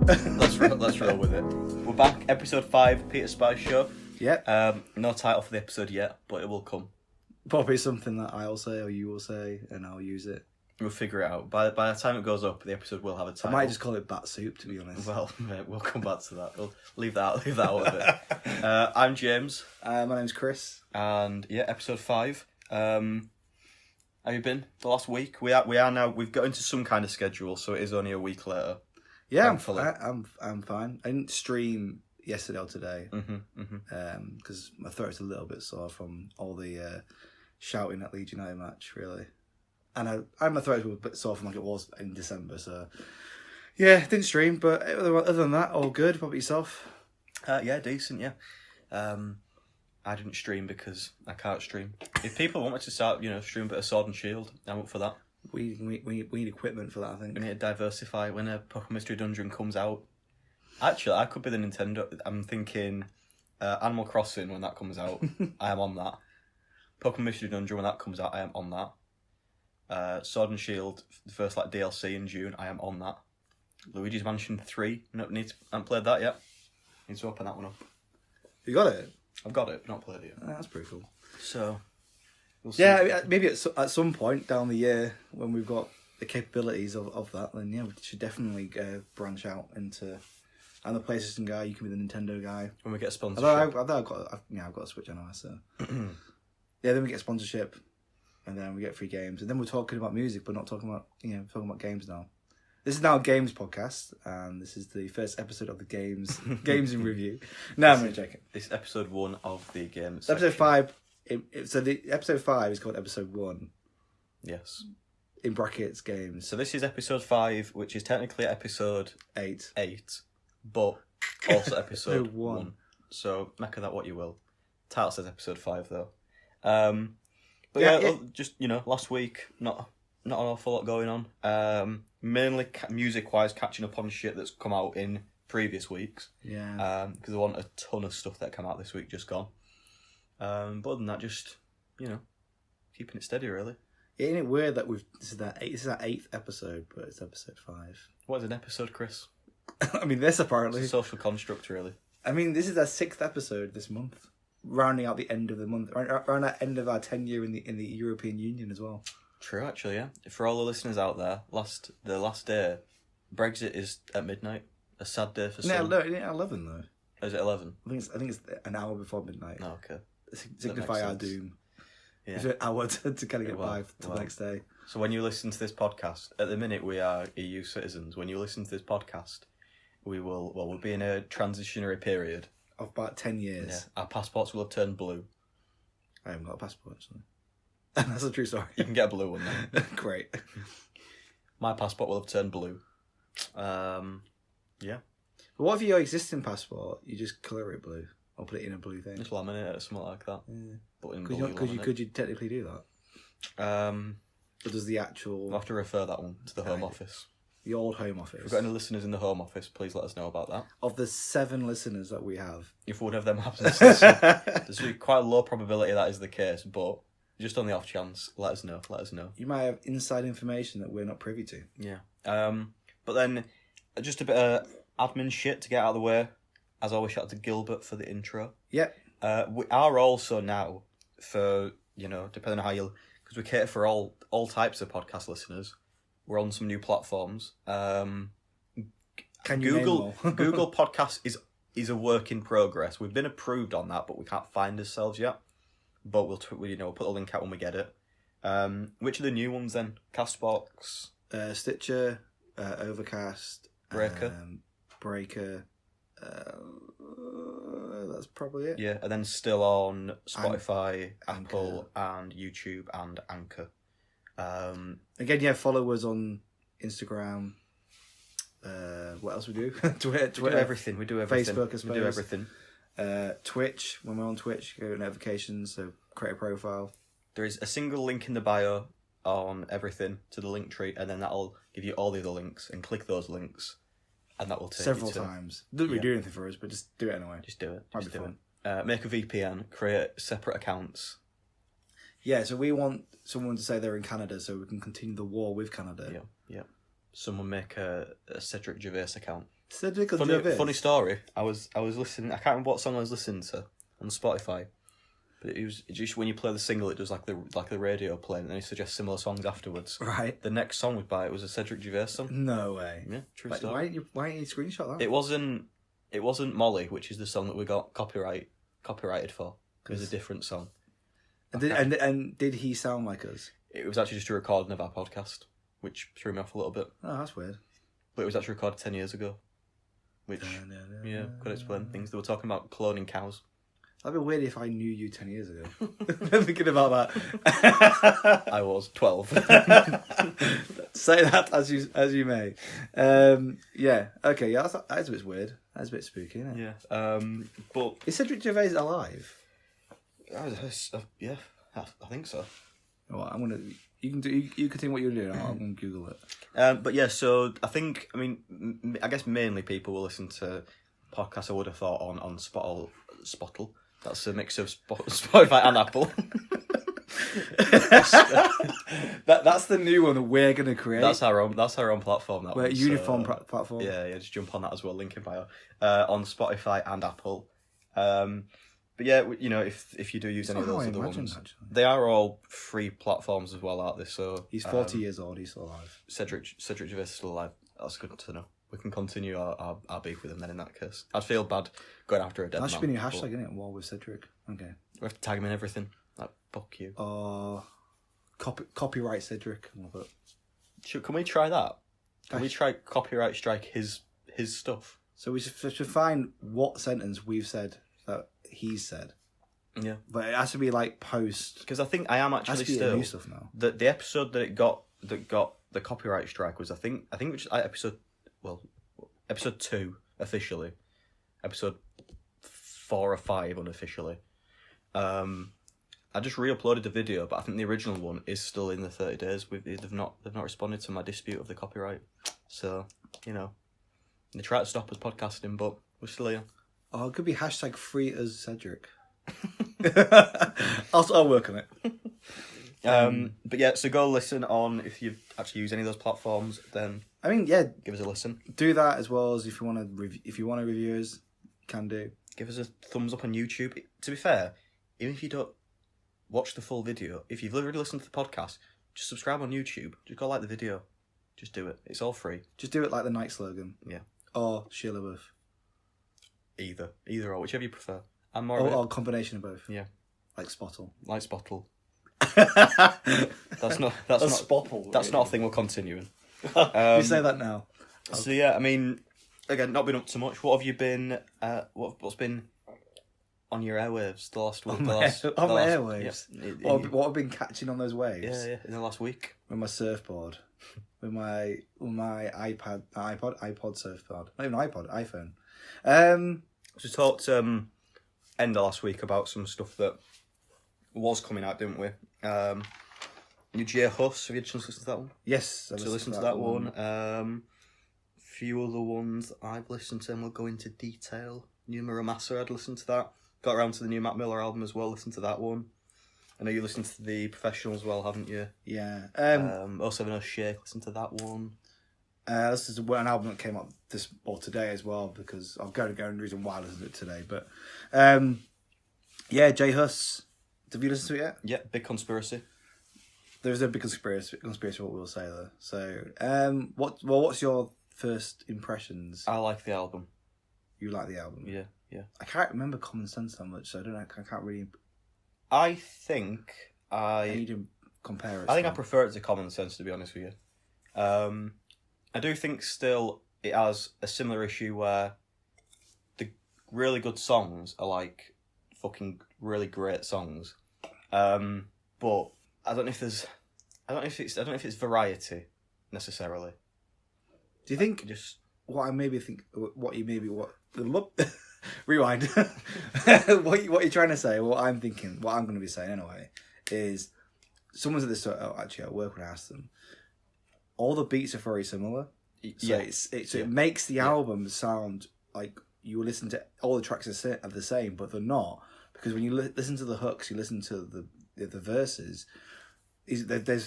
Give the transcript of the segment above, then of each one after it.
Let's roll with it. We're back, episode 5, Peter Spice Show. Yep. No title for the episode yet, but it will come. Probably something that I'll say or you will say, and I'll use it. We'll figure it out. By the time it goes up, the episode will have a title. I might just call it Bat Soup, to be honest. Well, we'll come back to that. We'll leave that out of it. I'm James. My name's Chris. And yeah, episode 5. How you been the last week? We are now. We've got into some kind of schedule, so it is only a week later. Yeah, I'm fine. I didn't stream yesterday or today because my throat's a little bit sore from all the shouting at Leeds United match, really. And my throat was a bit sore from like it was in December, so yeah, didn't stream. But other than that, all good. What about yourself? Yeah, decent. Yeah. I didn't stream because I can't stream. If people want me to start, stream a bit of Sword and Shield, I'm up for that. We need equipment for that, I think. We need to diversify when a Pokemon Mystery Dungeon comes out. Actually, I could be the Nintendo. I'm thinking Animal Crossing when that comes out. I am on that. Pokemon Mystery Dungeon when that comes out. I am on that. Sword and Shield, the first DLC in June. I am on that. Luigi's Mansion 3. I haven't played that yet. Need to open that one up. You got it? I've got it, not played it yet. That's pretty cool. So, we'll see. Yeah, maybe at some point down the year when we've got the capabilities of that, then yeah, we should definitely branch out into. I'm the PlayStation guy. You can be the Nintendo guy. When we get sponsorship. I've got a Switch anyway, so yeah. Then we get sponsorship, and then we get free games, and then we're talking about music, but not talking about games now. This is now a games podcast, and this is the first episode of the games in review. No, I'm going to check it. This is episode 1 of the games. Episode 5. So the episode 5 is called episode 1. Yes. In brackets, games. So this is episode 5, which is technically episode 8, but also episode 1. So make of that what you will. Title says episode 5 though. But yeah, just last week, not an awful lot going on. Mainly music-wise, catching up on shit that's come out in previous weeks. Yeah. Because there wasn't a ton of stuff that came out this week, just gone. But other than that, just keeping it steady, really. Isn't it weird that this is our 8th episode, but it's episode 5. What is an episode, Chris? I mean, this apparently. It's a social construct, really. I mean, this is our 6th episode this month, rounding out the end of the month, around the end of our tenure in the European Union as well. True, actually, yeah. For all the listeners out there, the last day, Brexit is at midnight. A sad day for some. No, 11 though. Is it 11? I think it's an hour before midnight. Oh, okay. Signify our doom. Yeah. It's an hour to kind of get by to the next day. So when you listen to this podcast, at the minute we are EU citizens. When you listen to this podcast, we'll be in a transitionary period of about 10 years. Yeah. Our passports will have turned blue. I haven't got a passport actually. That's a true story. You can get a blue one then. Great. My passport will have turned blue. Yeah. But what if your existing passport, you just colour it blue? Or put it in a blue thing? Just laminate it or something like that. Yeah. But in blue, could you technically do that? Or does the actual... I'll have to refer that one to the Home Office. The old Home Office. If we've got any listeners in the Home Office, please let us know about that. Of the 7 listeners that we have. If one of them happens to listen, there's quite a low probability that is the case, but just on the off chance, let us know. You might have inside information that we're not privy to. Yeah. But then, just a bit of admin shit to get out of the way. As always, shout out to Gilbert for the intro. Yep. We are also now, for, depending on how you'll... Because we cater for all types of podcast listeners. We're on some new platforms. Can you Google Google Podcasts is a work in progress. We've been approved on that, but we can't find ourselves yet. But we'll put the link out when we get it. Which are the new ones then? Castbox, Stitcher, Overcast, Breaker. That's probably it. Yeah, and then still on Spotify, Apple, and YouTube and Anchor. Again, yeah, follow us on Instagram. What else we do? Twitter. We do everything. Facebook, I suppose. We do everything. Twitch. When we're on Twitch, go to notifications. So create a profile. There is a single link in the bio on everything to the link tree, and then that'll give you all the other links. And click those links, and that will take several you to... times. Doesn't really do anything for us, but just do it anyway. Just do it. Might Just be do fun. it. Make a VPN. Create separate accounts. Yeah, so we want someone to say they're in Canada so we can continue the war with Canada. Yeah. Someone make a Cedric Gervais account. Cedric or Gervais? Funny story. I was listening. I can't remember what song I was listening to on Spotify, but it was just when you play the single, it does like the radio playing, and then it suggests similar songs afterwards. Right. The next song was a Cedric Gervais song. No way. Yeah, true story. Why didn't you screenshot that? It wasn't Molly, which is the song that we got copyrighted for. It was a different song. And did he sound like us? It was actually just a recording of our podcast, which threw me off a little bit. Oh, that's weird. But it was actually recorded 10 years ago. Which, could explain things. They were talking about cloning cows. That'd be weird if I knew you 10 years ago. I'm thinking about that. I was 12. Say that as you may. Yeah, okay, yeah, that's a bit weird. That's a bit spooky, isn't it? Yeah. But... Is Cedric Gervais alive? Yeah, I think so. Well, I'm gonna... You continue what you're doing. I'm gonna Google it. But yeah, so I guess mainly people will listen to podcasts. I would have thought on Spottle. That's a mix of Spotify and Apple. That's the new one that we're gonna create. That's our own platform. We're a uniform platform. Yeah, just jump on that as well. Link in bio. On Spotify and Apple. But yeah, if you do use any of those other ones, actually. They are all free platforms as well, aren't they? So he's 40 years old. He's still alive. Cedric Gervais is still alive. That's good to know. We can continue our beef with him then. In that case, I'd feel bad going after a dead man. That should be a new hashtag, isn't it? War with Cedric. Okay. We have to tag him in everything. Like fuck you. Copyright Cedric. Can we try that? Can we try copyright strike his stuff? So we should find what sentence we've said that he said. Yeah, but it has to be like post, because I think I am actually still new stuff now. The episode that got the copyright strike was I think which is episode 2 officially, episode 4 or 5 unofficially. I just re-uploaded the video, but I think the original one is still in the 30 days. They've not responded to my dispute of the copyright, so they try to stop us podcasting, but we're still here. Oh, it could be hashtag free as Cedric. I'll work on it. But yeah, so go listen on if you actually use any of those platforms. Then give us a listen. Do that as well as if you want to review us, you can do. Give us a thumbs up on YouTube. To be fair, even if you don't watch the full video, if you've already listened to the podcast, just subscribe on YouTube. Just go like the video. Just do it. It's all free. Just do it like the night slogan. Yeah. Or Shia LaBeouf. Either or, whichever you prefer. I'm more or a combination of both. Yeah. Like Spottle. That's not Spottle. That's not a thing we're continuing. You say that now. So yeah, I mean, again, not been up to much. What have you been? What's been on your airwaves the last week? On my airwaves. Yeah. What I've been catching on those waves? Yeah, in the last week. With my surfboard, with my iPod surfboard, not even iPhone. So we talked end of last week about some stuff that was coming out, didn't we? New J Hus, have you had a chance to listen to that one? Yes, I listened to that one. Few other ones I've listened to and we'll go into detail. New Muramasa, I'd listened to that. Got around to the new Mac Miller album as well, listened to that one. I know you listened to The Professional as well, haven't you? Yeah. 070 Shake, listened to that one. This is an album that came up today as well, because I'll go and the reason why I listened to it today. But J Hus. Have you listened to it yet? Yeah, Big Conspiracy. There's a big conspiracy what we'll say though. So what's your first impressions? I like the album. You like the album? Yeah. I can't remember Common Sense that much, so I don't know. I can't really. I think I need to compare it. I think I prefer it to Common Sense, to be honest with you. I do think still it has a similar issue where the really good songs are like fucking really great songs, but I don't know if it's variety necessarily. Do you think rewind? what you're trying to say? What I'm thinking, what I'm going to be saying anyway, is someone's at this actually at work when I asked them. All the beats are very similar, so it makes the album sound like you listen to all the tracks are the same, but they're not, because when you listen to the hooks, you listen to the verses. There's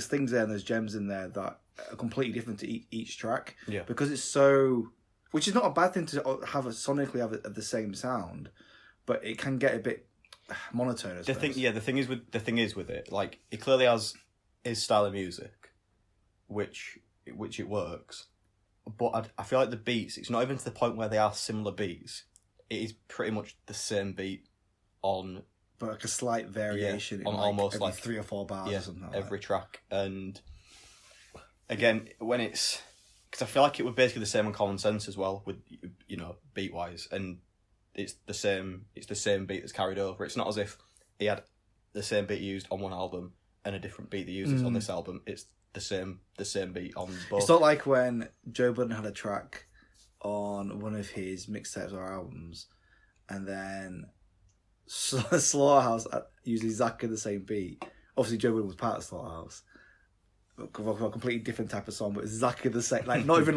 things there and there's gems in there that are completely different to each track. Yeah, because it's so which is not a bad thing to have sonically have the same sound, but it can get a bit monotone. I suppose. The thing is with it, like it clearly has his style of music, which it works, but I feel like the beats, it's not even to the point where they are similar beats. It is pretty much the same beat on, but like a slight variation on in almost every like 3 or 4 bars or something. Like every track, and again when it's because I feel like it would basically the same on Common Sense as well with beat wise, and it's the same beat that's carried over. It's not as if he had the same beat used on one album and a different beat that uses on this album. It's the same beat on both. It's not like when Joe Budden had a track on one of his mixtapes or albums, and then Slaughterhouse used exactly the same beat. Obviously, Joe Budden was part of Slaughterhouse. A completely different type of song, but exactly the same. Like not even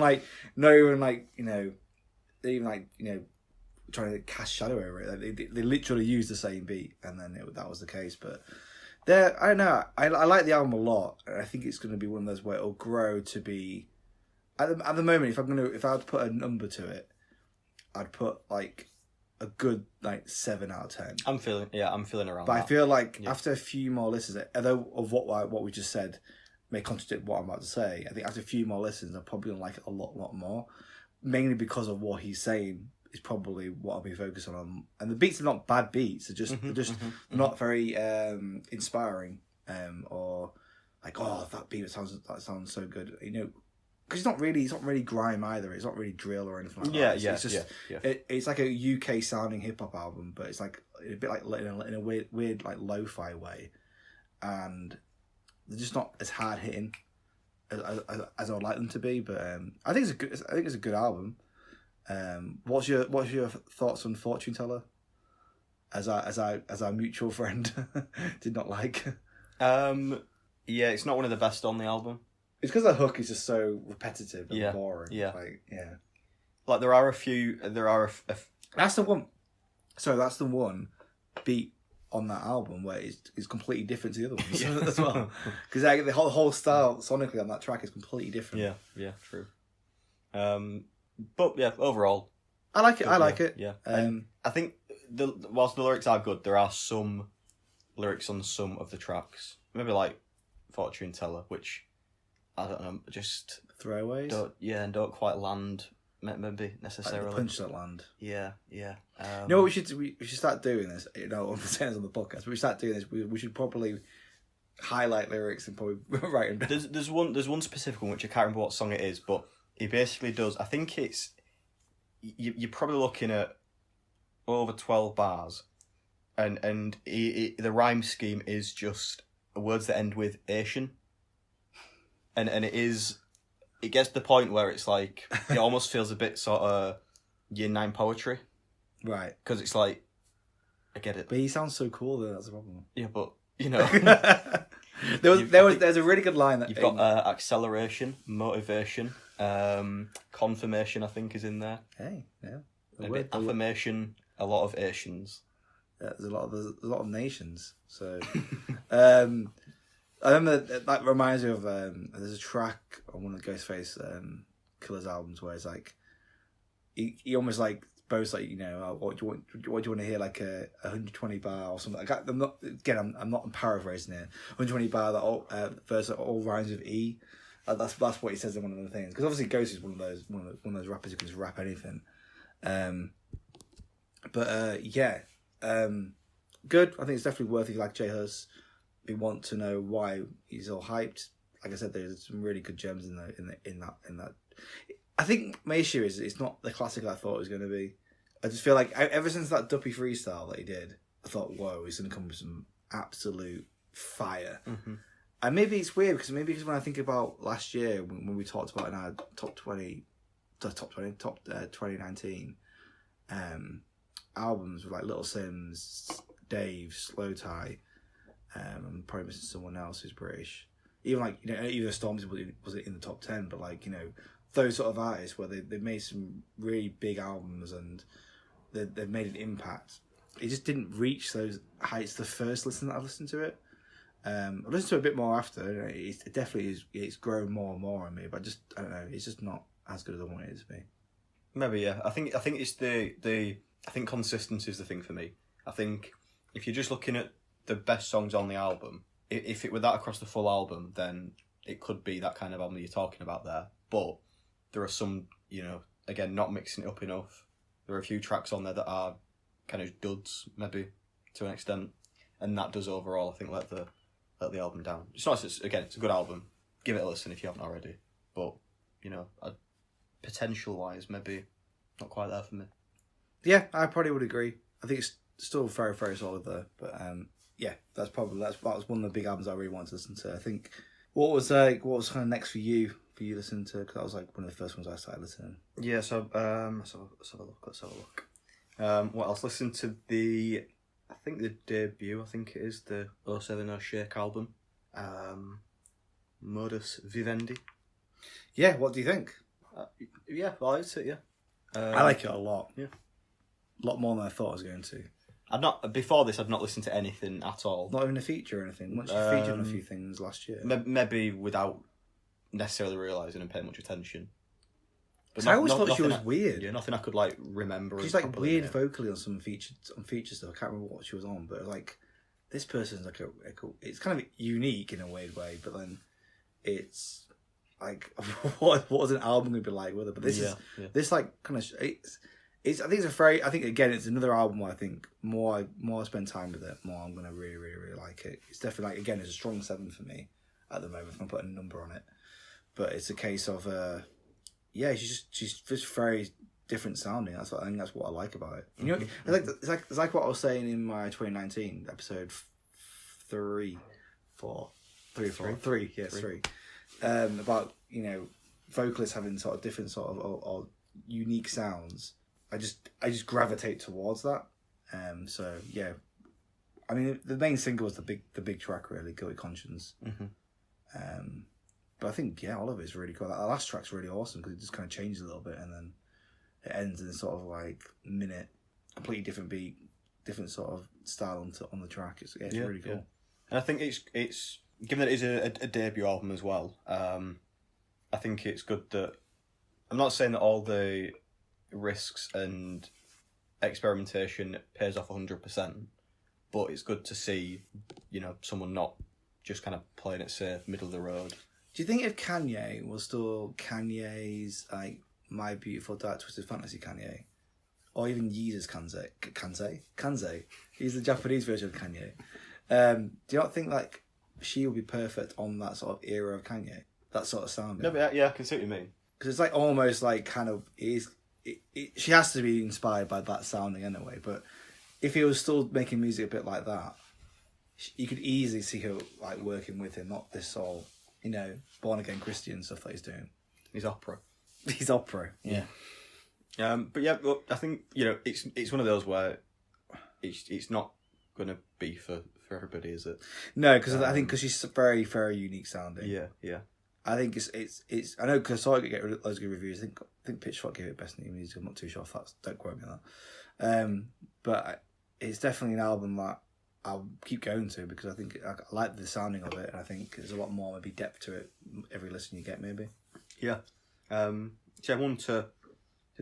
trying to cast shadow over it. Like, they literally used the same beat, and then that was the case. But I don't know. I like the album a lot, and I think it's going to be one of those where it'll grow to be. At the moment, if I had to put a number to it, I'd put like a good 7 out of 10. I'm feeling around. But that. I feel like after a few more listens, although of what we just said may contradict what I'm about to say, I think after a few more listens, I'm probably gonna like it a lot more. Mainly because of what he's saying is probably what I'll be focusing on. And the beats are not bad beats; they're just not very inspiring. Or like, oh, that beat sounds so good. Because it's not really grime either. It's not really drill or anything like that. It's just it's like a UK sounding hip hop album, but it's like a bit like in a weird like lo-fi way, and they're just not as hard hitting as I would like them to be. But I think it's a good album. What's your thoughts on Fortune Teller? As our mutual friend did not like. It's not one of the best on the album. It's because the hook is just so repetitive and boring. Yeah. Like there are a few. That's the one. So that's the one beat on that album where it's completely different to the other ones as well. Because the whole style sonically on that track is completely different. Yeah, true. But yeah, overall, I like it. I like it. Yeah. I think whilst the lyrics are good, there are some lyrics on some of the tracks, maybe like Fortune Teller, which I don't know, just throwaways. Don't quite land. Maybe necessarily. Like the punch that land. Yeah. We should start doing this. I'm saying this on the podcast, but we start doing this. We should probably highlight lyrics and probably write them down. There's one specific one which I can't remember what song it is, but he basically does. I think it's you're probably looking at over 12 bars, and the rhyme scheme is just words that end with Asian, and it gets to the point where it's like it almost feels a bit sort of Year 9 poetry, right? Because it's like I get it, but he sounds so cool though. That's the problem. Yeah, but there's a really good line that you've got acceleration, motivation, confirmation. I think is in there. Hey, yeah, affirmation. A lot of Asians. Yeah, there's a lot of nations. So, I remember that reminds me of there's a track on one of the Ghostface Killer's albums where it's like he almost like boasts like what do you want to hear, like a 120 bar or something. I'm not paraphrasing it. 120 bar that verse that all rhymes with E. That's what he says in one of the things, because obviously Ghost is one of those rappers who can just rap anything. Good. I think it's definitely worth, if you like J Hus, we want to know why he's all hyped. Like I said, there's some really good gems in that. I think my issue is it's not the classic I thought it was going to be. I just feel like ever since that Duppy freestyle that he did, I thought, whoa, he's going to come with some absolute fire. Mm-hmm. And maybe it's weird because when I think about last year when we talked about in our top 2019 albums with like Little Sims, Dave, Slow Tie, I'm probably missing someone else who's British. Even like either Stormzy was it in the top 10, but like those sort of artists where they made some really big albums and they've made an impact. It just didn't reach those heights the first listen that I listened to it. I listened to it a bit more after. It definitely is. It's grown more and more on me, but I don't know. It's just not as good as I wanted it to be. Maybe, yeah. I think it's I think consistency is the thing for me. I think if you're just looking at the best songs on the album, if it were that across the full album, then it could be that kind of album that you're talking about there. But there are some, again, not mixing it up enough. There are a few tracks on there that are kind of duds, maybe, to an extent. And that does overall, I think, let the album down. It's not, it's a good album. Give it a listen if you haven't already. But, potential-wise, maybe not quite there for me. Yeah, I probably would agree. I think it's still very, very solid though. But that was one of the big albums I really wanted to listen to. I think what was kind of next for you listening to? Because that was like one of the first ones I started listening. Yeah, so let's have a look. What else? Listen to the debut. I think it is the 070 Shake album. Modus Vivendi. Yeah, what do you think? Yeah, I liked it. Yeah, I like it a lot. Yeah. A lot more than I thought I was going to. Before this, I'd not listened to anything at all. Not even a feature or anything. Once you featured on a few things last year. Maybe without necessarily realising and paying much attention. But I always thought she was weird. Yeah, nothing I could remember. She's like weird vocally on some feature stuff. I can't remember what she was on, but like this person's like it's kind of unique in a weird way, but then it's like what was an album going to be like with her? But this is this like kind of it's I think it's another album where I think more I spend time with it, more I'm going to really, really, really like it. It's definitely it's a strong 7 for me at the moment if I'm putting a number on it. But it's a case of she's just very different sounding. I think that's what I like about it. You know, it's like what I was saying in my 2019 episode 3 about vocalists having sort of different sort of or unique sounds. I just gravitate towards that. So yeah, I mean the main single was the big track really, Guilty Conscience. Mm-hmm. But I think all of it's really cool. That last track's really awesome because it just kind of changes a little bit and then it ends in a sort of like minute, completely different beat, different sort of style on the track. It's really cool. Yeah. And I think it's given that it is a debut album as well. I think it's good that I'm not saying that all the risks and experimentation pays off 100%, but it's good to see someone not just kind of playing it safe, middle of the road. Do you think if Kanye was still Kanye's like My Beautiful Dark Twisted Fantasy Kanye, or even Yeezus Kanze, he's the Japanese version of Kanye. Do you not think like she would be perfect on that sort of era of Kanye, that sort of sound? No, but yeah, I can see what you mean. Because it's like almost like kind of she has to be inspired by that sounding anyway. But if he was still making music a bit like that, you could easily see her like working with him, not this sort of, born again Christian stuff that he's doing. He's opera. Yeah. But yeah, look, I think it's one of those where it's not going to be for everybody, is it? No, because I think because she's very, very unique sounding. Yeah. I think it's. I know because I saw it get loads of good reviews. I think Pitchfork gave it best new music. I'm not too sure if that's. Don't quote me on that. But it's definitely an album that I'll keep going to because I think I like the sounding of it, and I think there's a lot more maybe depth to it every listen you get, maybe. Yeah. So one to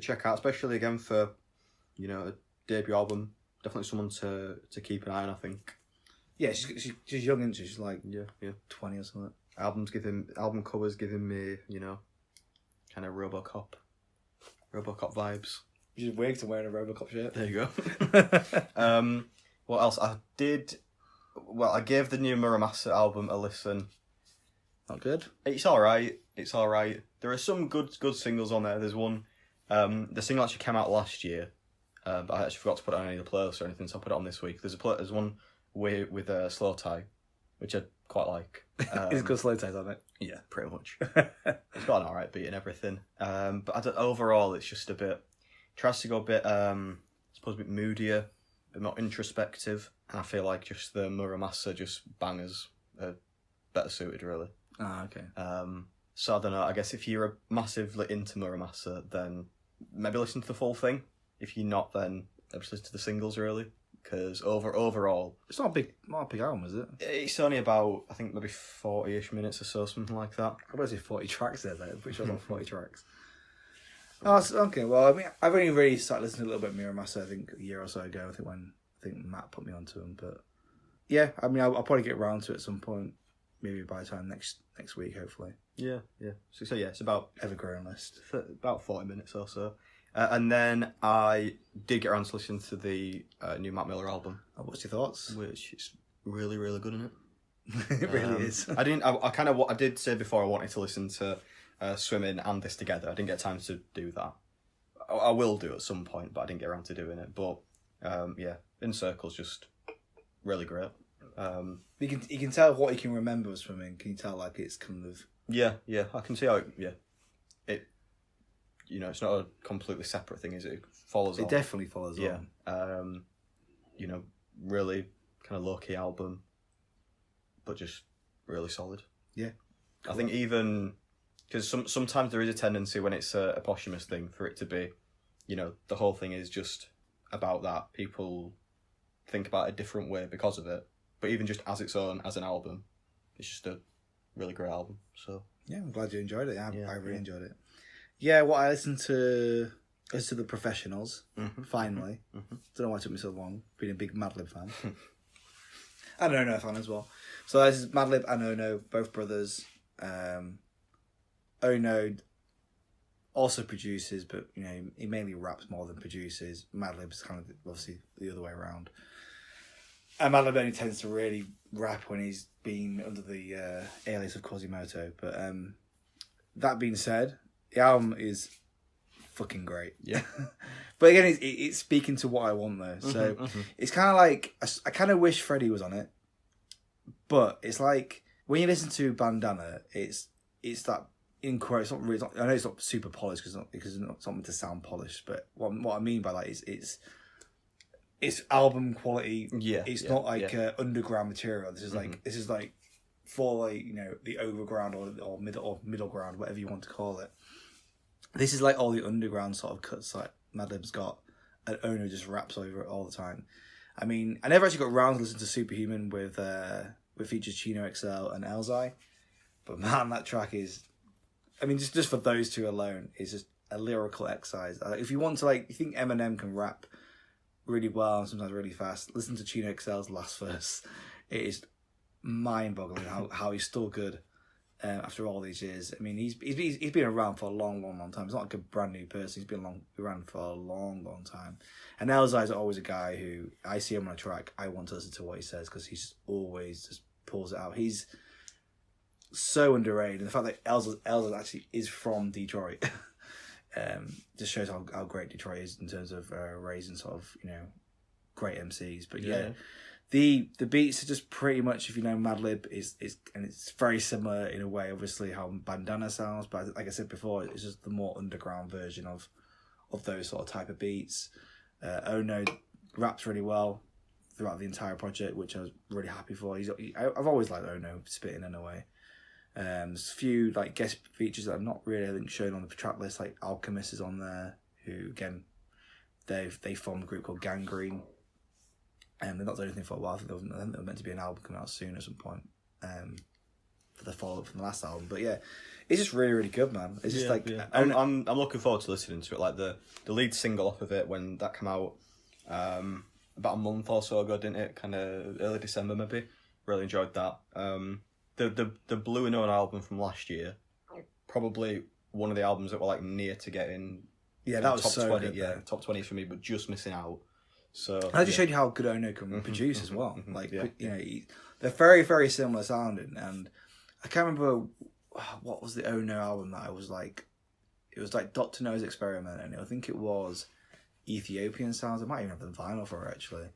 check out, especially again for a debut album. Definitely someone to keep an eye on, I think. Yeah, she's young, isn't she? She's like 20 or something. Album covers giving me kind of RoboCop vibes. You just wigged and wearing a RoboCop shirt. There you go. What else? I gave the new Muramasa album a listen. Not good. It's all right. There are some good singles on there. There's one. The single actually came out last year, but I actually forgot to put it on any of the playlists or anything, so I put it on this week. There's one with Slow Tie, which I quite like. It's got slow ties on it. Yeah, pretty much. It's got an alright beat and everything. But overall, it's just a bit. Tries to go a bit, I suppose, a bit moodier, a bit more introspective, and I feel like just the Muramasa just bangers are better suited, really. Ah, okay. So I don't know. I guess if you're massively into Muramasa, then maybe listen to the full thing. If you're not, then just listen to the singles, really. Because overall, it's not a big album, is it? It's only about, I think, maybe 40-ish minutes or so, something like that. I was say 40 tracks there, though. I'm pretty sure it's not 40 tracks. Oh, okay. Well, I mean, I've only really started listening to a little bit of Mira Masa, I think, a year or so ago. I think Matt put me onto him. But yeah, I mean, I'll probably get around to it at some point. Maybe by the time next week, hopefully. Yeah. So yeah, it's about ever-growing list. About 40 minutes or so. And then I did get around to listening to the new Mac Miller album. What's your thoughts? Which is really, really good, isn't it? It really is. I did say before I wanted to listen to Swimming and this together. I didn't get time to do that. I will do at some point, but I didn't get around to doing it. But yeah, In Circles, just really great. You can tell what you can remember of Swimming. Can you tell like it's kind of yeah I can see how it it's not a completely separate thing, is it? It follows on. It definitely follows on. Really kind of low key album, but just really solid. Yeah, I think even because sometimes there is a tendency when it's a posthumous thing for it to be, the whole thing is just about that. People think about it a different way because of it. But even just as its own, as an album, it's just a really great album. So yeah, I'm glad you enjoyed it. I really enjoyed it. Yeah, I listened to The Professionals, finally. Mm-hmm. Don't know why it took me so long, being a big Madlib fan. And Ono fan as well. So this is Madlib and Ono, both brothers. Ono also produces, but he mainly raps more than produces. Madlib's kind of obviously the other way around. And Madlib only tends to really rap when he's been under the alias of Quasimoto. But that being said, the album is fucking great. Yeah. But again, it's speaking to what I want though. So it's kind of like, I kind of wish Freddie was on it. But it's like, when you listen to Bandana, it's that, in quotes, I know it's not super polished because it's not something to sound polished. But what I mean by that is it's album quality. Yeah, it's not like underground material. This is like for like the overground or middle ground, whatever you want to call it. This is like all the underground sort of cuts like Madlib's got, and Ono just raps over it all the time. I mean, I never actually got around to listen to Superhuman with features Chino XL and Elzai, but man, that track is, I mean, just for those two alone, is just a lyrical exercise. If you want to you think Eminem can rap really well and sometimes really fast, listen to Chino XL's last verse. It is mind-boggling how he's still good after all these years. I mean, he's been around for a long time. He's not like a brand new person. He's been around for a long time. And Elzai's always a guy who, I see him on a track, I want to listen to what he says because he's always just pulls it out. He's so underrated, and the fact that Elza actually is from Detroit just shows how great Detroit is in terms of raising sort of great MCs. But yeah, the beats are just pretty much, if you know Madlib, is and it's very similar in a way, obviously how Bandana sounds, but like I said before, it's just the more underground version of those sort of type of beats. Ono raps really well throughout the entire project, which I was really happy for. I've always liked Ono spitting in a way. There's a few like guest features that are not really, I think, shown on the track list. Like Alchemist is on there, who again they formed a group called Gangrene, and they're not doing anything for a while. I think they were meant to be an album coming out soon at some point for the follow up from the last album. But yeah, it's just really good, man. It's just I'm looking forward to listening to it. Like the lead single off of it when that came out about a month or so ago, didn't it? Kind of early December maybe. Really enjoyed that. The Blue and Own album from last year, probably one of the albums that were like near to getting that was top so 20, good. top 20 for me, but just missing out. So I just showed you how good Ono can produce as well. They're very, very similar sounding, and I can't remember what was the Ono album that I was like. It was like Dr. No's Experiment, and I think it was Ethiopian Sounds. I might even have the vinyl for it actually,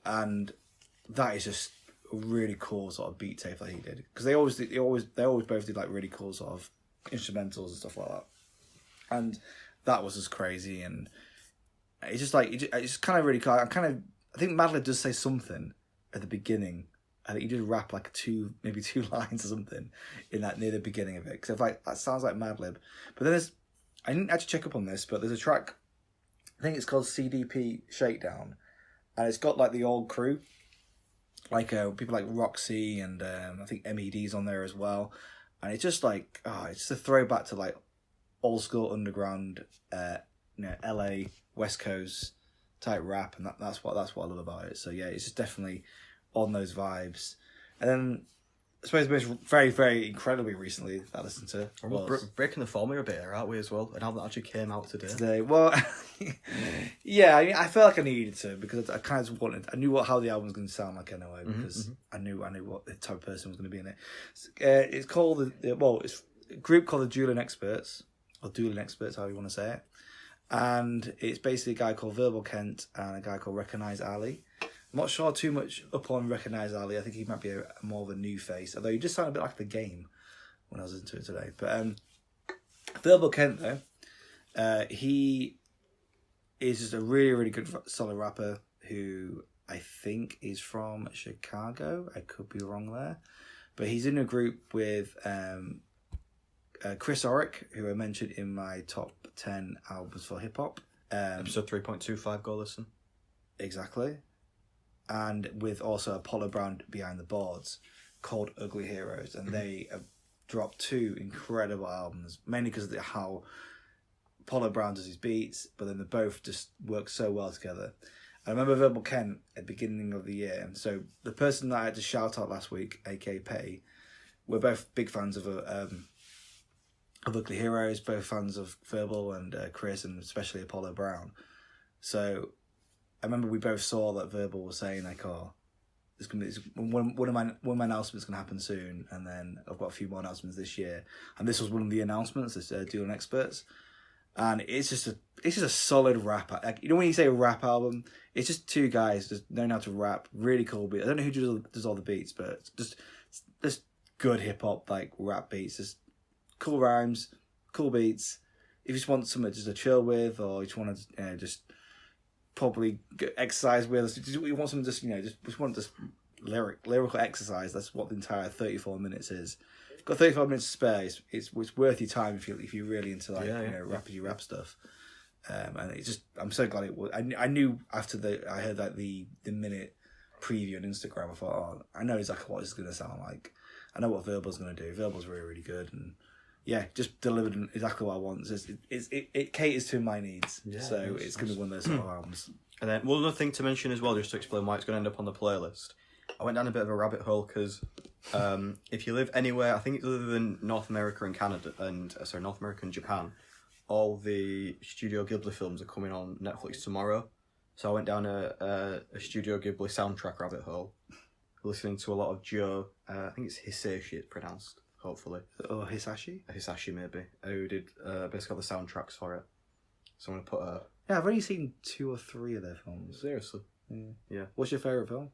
and that is just a really cool sort of beat tape that he did, because they always both did like really cool sort of instrumentals and stuff like that, and that was just crazy. And it's just like it's kind of really cool. I think Madlib does say something at the beginning. I think he did rap like maybe two lines or something in that near the beginning of it, because like that sounds like Madlib. But then I didn't actually check up on this, but there's a track, I think it's called CDP Shakedown, and it's got like the old crew, like people like Roxy and I think MED's on there as well, and it's just like it's just a throwback to like old school underground, LA West Coast type rap, and that's what I love about it. So yeah, it's just definitely on those vibes. And then I suppose most very, very incredibly recently that I listened to We're breaking the formula a bit here, aren't we, as well? An album that actually came out today. Well, yeah, I felt like I needed to, because I kind of wanted. I knew how the album was going to sound like anyway, because I knew what the type of person was going to be in it. It's called it's a group called the Dueling Experts, or Dueling Experts, however you want to say it. And it's basically a guy called Verbal Kent and a guy called Recognize Ali. I'm not sure too much up on Recognize Ali. I think he might be more of a new face, although he just sounded a bit like The Game when I was into it today. But Verbal Kent, though, he is just a really, really good, solid rapper who I think is from Chicago. I could be wrong there. But he's in a group with Chris Orick, who I mentioned in my top 10 albums for hip-hop. Episode 3.25, go listen. Exactly. And with also Apollo Brown behind the boards, called Ugly Heroes. And they have dropped 2 incredible albums, mainly because of how Apollo Brown does his beats, but then they both just work so well together. I remember Verbal Kent at the beginning of the year. So the person that I had to shout out last week, aka Pay, we're both big fans of Ugly Heroes, both fans of Verbal and Chris, and especially Apollo Brown. So I remember we both saw that Verbal was saying like, "Oh, there's gonna be one of my announcements gonna happen soon," and then I've got a few more announcements this year, and this was one of the announcements. This Dueling Experts, and it's just a solid rap. Like, you know when you say a rap album, it's just 2 guys just knowing how to rap, really cool beats. I don't know who does all the beats, but just good hip hop like rap beats, just cool rhymes, cool beats. If you just want something just to chill with, or you just want to just probably exercise with, you want something just want this lyrical exercise. That's what the entire 34 minutes is. If you've got 35 minutes to spare, it's worth your time if you're really into rappy rap stuff. And it's just, I'm so glad it was. I knew after I heard that the minute preview on Instagram, I thought, oh, I know exactly what it's going to sound like. I know what Verbal's going to do. Verbal's really, really good, and yeah, just delivered exactly what I want. It caters to my needs, so it's going to be one of those sort of albums. And then one other thing to mention as well, just to explain why it's going to end up on the playlist. I went down a bit of a rabbit hole because if you live anywhere, I think it's other than North America and Canada, North America and Japan, all the Studio Ghibli films are coming on Netflix tomorrow. So I went down a Studio Ghibli soundtrack rabbit hole, listening to a lot of Joe. I think it's Hisaishi it's pronounced. Hopefully. Or Hisashi? Hisashi, maybe. Who did basically all the soundtracks for it. So I'm going to put Yeah, I've only seen 2 or 3 of their films. Seriously? Yeah. What's your favourite film?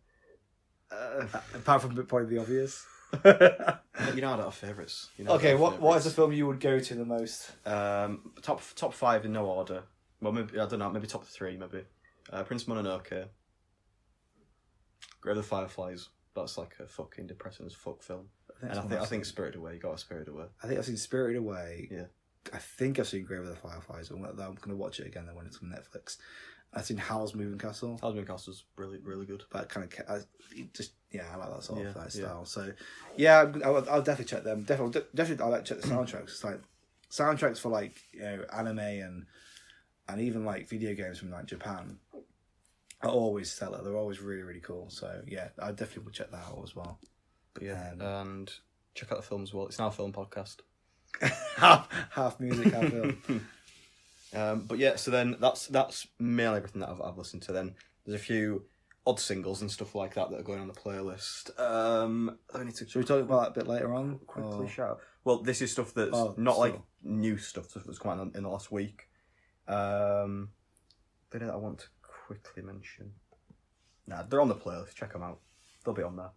Apart from probably the obvious. You know I don't have favourites. Okay, what is the film you would go to the most? Top 5 in no order. Well, maybe, I don't know, maybe top 3, maybe. Prince Mononoke. Grave of the Fireflies. That's like a fucking depressing as fuck film. I think Spirited Away. You got Spirited Away. I think I've seen Spirited Away. Yeah. I think I've seen Grave of the Fireflies. I'm going to watch it again then when it's on Netflix. I've seen Howl's Moving Castle. Howl's Moving Castle's really, really good. But I like that sort of style. Yeah. So, yeah, I'll definitely check them. Definitely, I'll like check the soundtracks. It's like soundtracks for like anime and even like video games from like Japan are always stellar. They're always really, really cool. So yeah, I definitely would check that out as well. But yeah, and check out the film as well. It's now a film podcast. half music, half film. But yeah, so then that's mainly everything that I've listened to. Then there's a few odd singles and stuff like that are going on the playlist. I need to. Should we talk about that a bit later on? Quickly shout. Well, this is stuff that's not like new stuff that's come out in the last week. Bit that I want to quickly mention. Nah, they're on the playlist. Check them out. They'll be on there.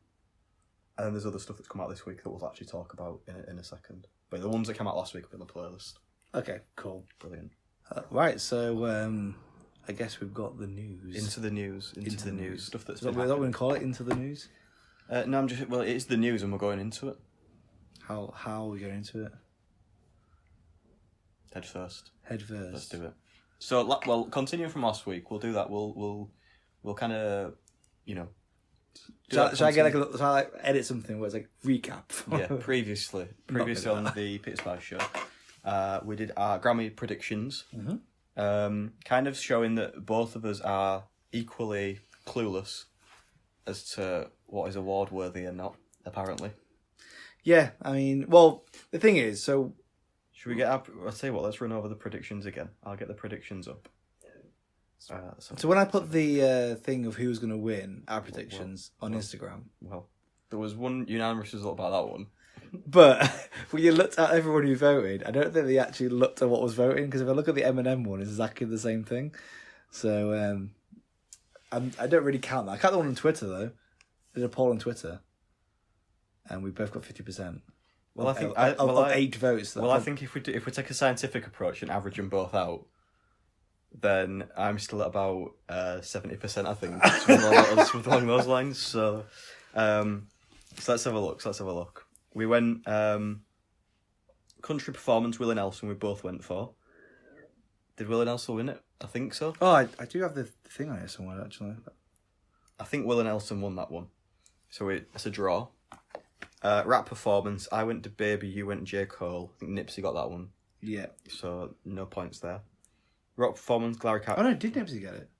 And then there's other stuff that's come out this week that we'll actually talk about in a second. But the ones that came out last week will be on the playlist. Okay, cool. Brilliant. Right, so I guess we've got the news. Into the news. Stuff that's been happening. Is that what we're going to call it? Into the news? No, it is the news and we're going into it. How are we going into it? Head first. Let's do it. So, well, continuing from last week, we'll do that. We'll kind of, Shall I edit something where it's like recap? Yeah, previously on the Peter Spice show. we did our Grammy predictions. Mm-hmm. Kind of showing that both of us are equally clueless as to what is award worthy and not, apparently. Yeah, I mean, well, the thing is, so... Should we get our... I'll tell you what, let's run over the predictions again. I'll get the predictions up. So when I put the thing of who's going to win, our predictions, on Instagram... Well, there was one unanimous result about that one. But when you looked at everyone who voted, I don't think they actually looked at what was voting, because if I look at the Eminem one, it's exactly the same thing. So I don't really count that. I count the one on Twitter, though. There's a poll on Twitter, and we both got 50%. Well, I think of 8 votes. I think if we take a scientific approach and average them both out, then I'm still at about 70%. I think something along those lines. So let's have a look. We went country performance. Willie Nelson. We both went for. Did Willie Nelson win it? I think so. Oh, I do have the thing on it somewhere actually. I think Willie Nelson won that one. So it's a draw. Rap performance. I went to Baby. You went J. Cole. I think Nipsey got that one. Yeah. So no points there. Rock performance. Gary Clark. Oh no, did Nipsey get it?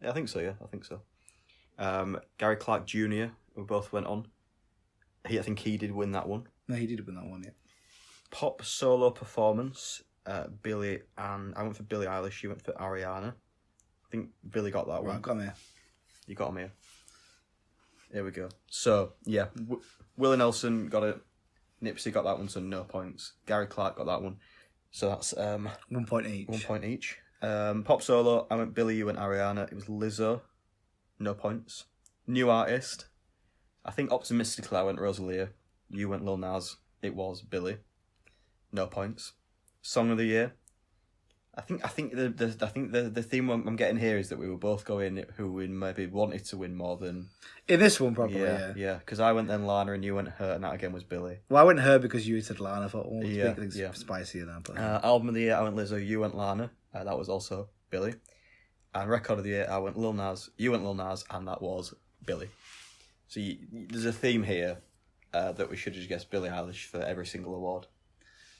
Yeah, I think so. Yeah, I think so. Gary Clark Jr. We both went on. I think he did win that one. No, he did win that one. Yeah. Pop solo performance. Billy and I went for Billie Eilish. You went for Ariana. I think Billy got that one. Right, got him here. You got him here. Here we go. So yeah, Willie Nelson got it. Nipsey got that one, so no points. Gary Clark got that one, so that's 1 point each. 1 point each. Pop solo. I went Billy. You went Ariana. It was Lizzo. No points. New artist. I think optimistically I went Rosalia. You went Lil Nas. It was Billy. No points. Song of the year. I think the theme I'm getting here is that we were both going who we maybe wanted to win more than in this one probably. Yeah. Because I went then Lana and you went her, and that again was Billy. Well, I went her because you said Lana. I thought, oh, things spicier than. But album of the year I went Lizzo. You went Lana. That was also Billy. And record of the year I went Lil Nas. You went Lil Nas, and that was Billy. So there's a theme here that we should have just guessed Billie Eilish for every single award.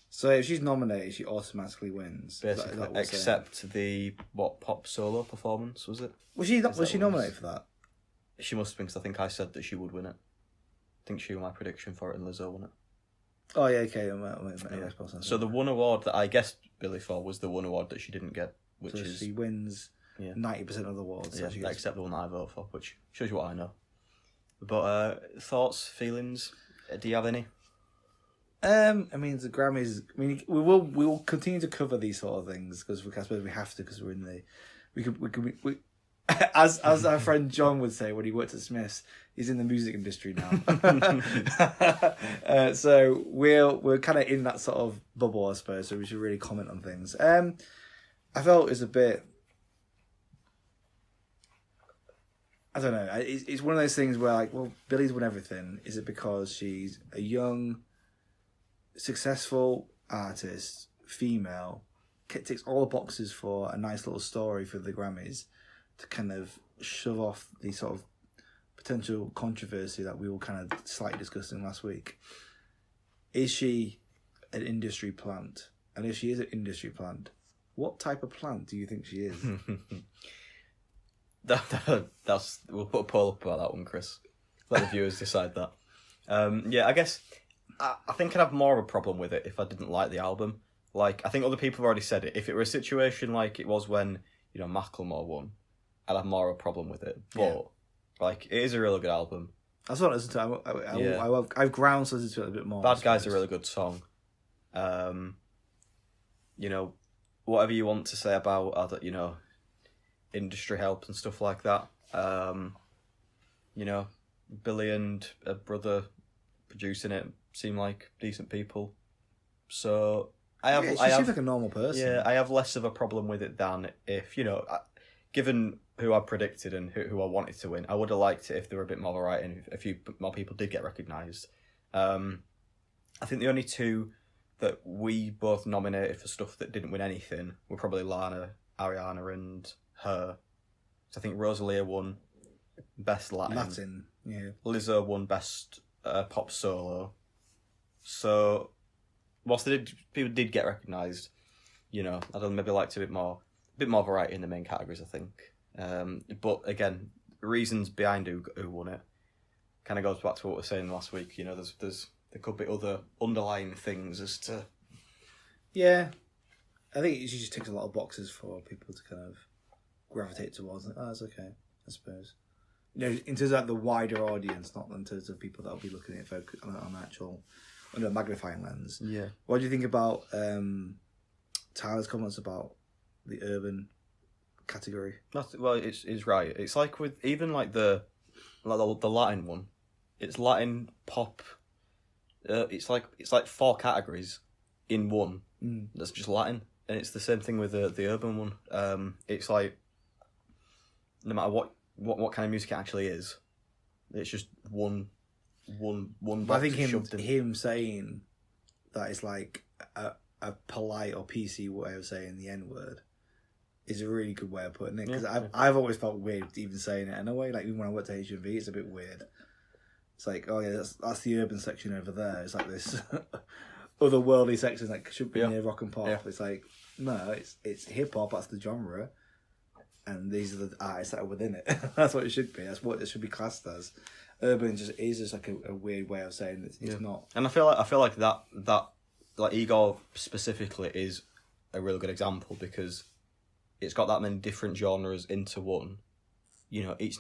So if she's nominated, she automatically wins. Basically, except the pop solo performance, was it? Was she nominated for that? She must have been, because I think I said that she would win it. I think she was my prediction for it, and Lizzo won it. Oh yeah, okay. So the one award that I guessed Billie for was the one award that she didn't get, which is she wins 90% of the awards. Yeah, except the one that I vote for, which shows you what I know. But thoughts, feelings? Do you have any? I mean, the Grammys. I mean, we will continue to cover these sort of things because I suppose we have to, because we're in the. We as our friend John would say when he worked at Smiths, he's in the music industry now. So we're kind of in that sort of bubble, I suppose. So we should really comment on things. I felt it was a bit. I don't know. It's one of those things where, like, well, Billie's won everything. Is it because she's a young, successful artist, female, ticks all the boxes for a nice little story for the Grammys, to kind of shove off the sort of potential controversy that we were kind of slightly discussing last week? Is she an industry plant? And if she is an industry plant, what type of plant do you think she is? That's we'll put a poll up about that one, Chris. Let the viewers decide that. I guess I think I'd have more of a problem with it if I didn't like the album. Like, I think other people have already said it. If it were a situation like it was when, Macklemore won, I'd have more of a problem with it. But like, it is a really good album. That's what I listen to. I've grounds to listen to it a bit more. Bad Guy's a really good song. Whatever you want to say about other, industry help and stuff like that. Billy and a brother producing it seem like decent people. So she seems like a normal person. Yeah, I have less of a problem with it than if, given who I predicted and who I wanted to win, I would have liked it if there were a bit more variety and if a few more people did get recognised. I think the only two that we both nominated for stuff that didn't win anything were probably Lana, Ariana, and her. So I think Rosalia won Best Latin. Yeah. Lizzo won Best Pop Solo. So whilst people did get recognised, you know, I'd maybe liked a bit more variety in the main categories, I think. But again, reasons behind who won it kind of goes back to what we were saying last week. You know, there could be other underlying things as to. Yeah, I think it just ticks a lot of boxes for people to kind of gravitate towards. Like, oh, that's okay, I suppose. You know, in terms of the wider audience, not in terms of people that will be looking at it focus on actual under a magnifying lens. Yeah. What do you think about Tyler's comments about the urban category? Well, it's right. It's like with even like the Latin one. It's Latin pop. It's like 4 categories in one. That's just Latin, and it's the same thing with the urban one. It's like no matter what kind of music it actually is, it's just one. I think him saying that it's like a polite or PC way of saying the N word is a really good way of putting it, because I've always felt weird even saying it in a way. Like even when I worked at HMV, it's a bit weird. It's like, oh yeah, that's the urban section over there. It's like this otherworldly section that should be near rock and pop. Yeah. It's like, no, it's hip hop. That's the genre, and these are the artists that are within it. That's what it should be. That's what it should be classed as. Urban is just like a weird way of saying it's not. And I feel like that like Igor specifically is a really good example, because it's got that many different genres into one. You know, it's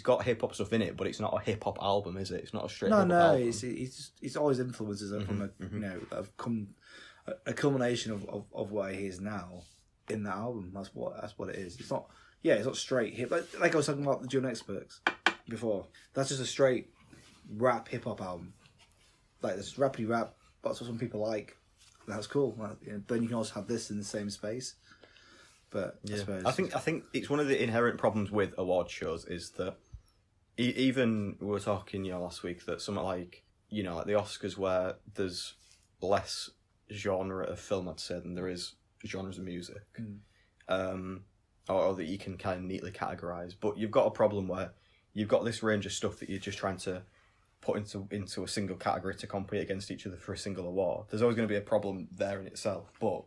got hip hop stuff in it, but it's not a hip hop album, is it? It's not a straight hip hop album. It's always influences from you know, that have come a culmination of what he is now in that album. That's what it is. It's not straight hip, like I was talking about the Joan Experts before. That's just a straight rap hip hop album. Like this rappity rap, that's what some people like. That's cool. Then you can also have this in the same space. But yeah. I suppose I think it's one of the inherent problems with award shows is that even we were talking, you know, last week that something like, you know, like the Oscars, where there's less genre of film, I'd say, than there is genres of music, or that you can kind of neatly categorise. But you've got a problem where you've got this range of stuff that you're just trying to put into a single category to compete against each other for a single award. There's always going to be a problem there in itself, but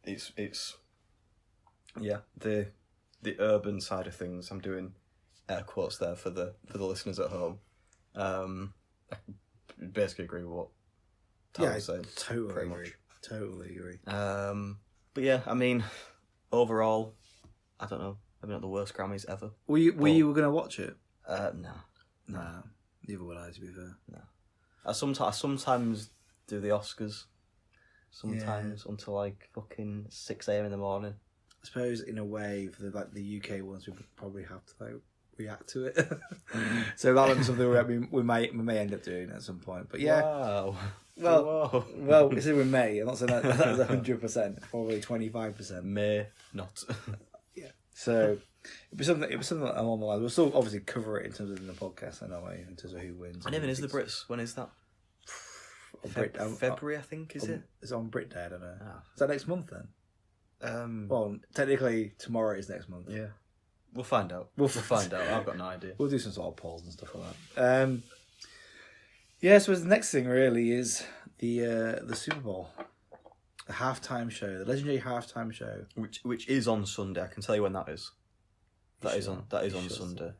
it's yeah, the urban side of things. I'm doing air quotes there for the listeners at home. I basically agree with what Tyler was saying. Totally agree. But yeah, I mean, overall, I don't know. Maybe not the worst Grammys ever. Were you going to watch it? No. Neither would I, to be fair. No. I sometimes do the Oscars. Sometimes until like fucking 6 a.m. in the morning. I suppose in a way, for the UK ones, we would probably have to react to it. So that's something we may end up doing at some point. But yeah. Wow. Well, it's in May. I'm not saying that's 100%. Probably 25%. May not. Yeah. So it was something along the lines. We'll still obviously cover it in terms of the podcast, in terms of who wins. And even is the Brits? When is that? February, I think, is it? It's on Brit Day, I don't know. Is that next month then? Well, technically tomorrow is next month. Yeah. We'll find out. We'll find out. I've got no idea. We'll do some sort of polls and stuff like that. Yeah, so the next thing really is the Super Bowl. The halftime show, the legendary halftime show. Which is on Sunday. I can tell you when that is. That is on Sunday.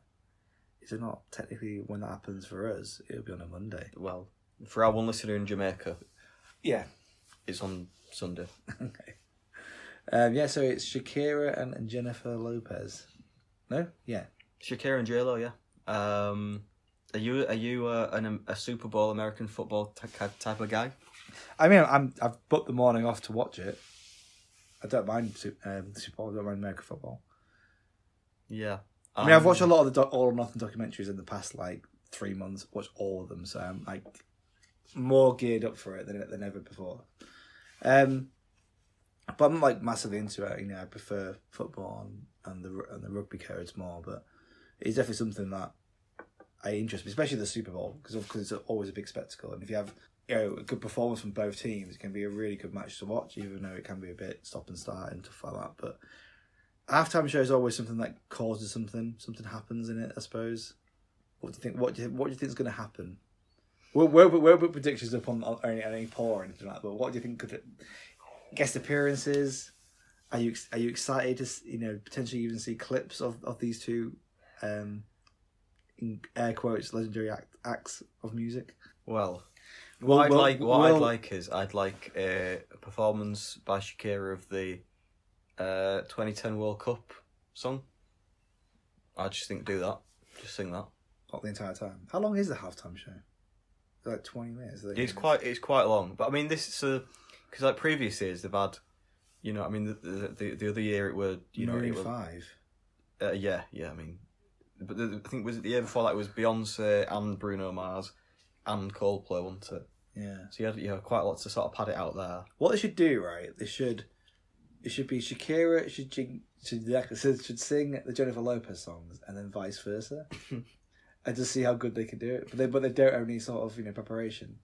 Is it not technically when that happens for us? It'll be on a Monday. Well, for our one listener in Jamaica, yeah, it's on Sunday. Okay. So it's Shakira and Jennifer Lopez. No, yeah, Shakira and J-Lo. Yeah. Are you a Super Bowl American football type of guy? I mean, I've booked the morning off to watch it. I don't mind Super Bowl. I don't mind American football. Yeah. I mean, I've watched a lot of the All or Nothing documentaries in the past 3 months. Watched all of them, so I'm more geared up for it than ever before. But I'm not massively into it. You know, I prefer football and the rugby codes more. But it's definitely something that I interest me, especially the Super Bowl, because it's always a big spectacle. And if you have a good performance from both teams, it can be a really good match to watch, even though it can be a bit stop and start and stuff like that. But halftime show is always something that causes something happens in it, I suppose. What do you think? What do you think is going to happen? We'll put predictions up on any poll or anything like that. But what do you think? Guest appearances? Are you excited to potentially even see clips of these two, in air quotes, legendary acts of music? Well, I'd like a performance by Shakira of the 2010 World Cup song. I just think do that. Just sing that. Not the entire time. How long is the halftime show? Like 20 minutes. It's quite long. But I mean, this is because like previous years they've had, I mean the other year it were Maroon 5. Yeah. I mean, but I think was it the year before that it was Beyonce and Bruno Mars and Coldplay, wasn't it? Yeah. So you had quite a lot to sort of pad it out there. What they should do, right? It should be Shakira should sing the Jennifer Lopez songs and then vice versa, and just see how good they can do it. But they don't have any sort of preparation.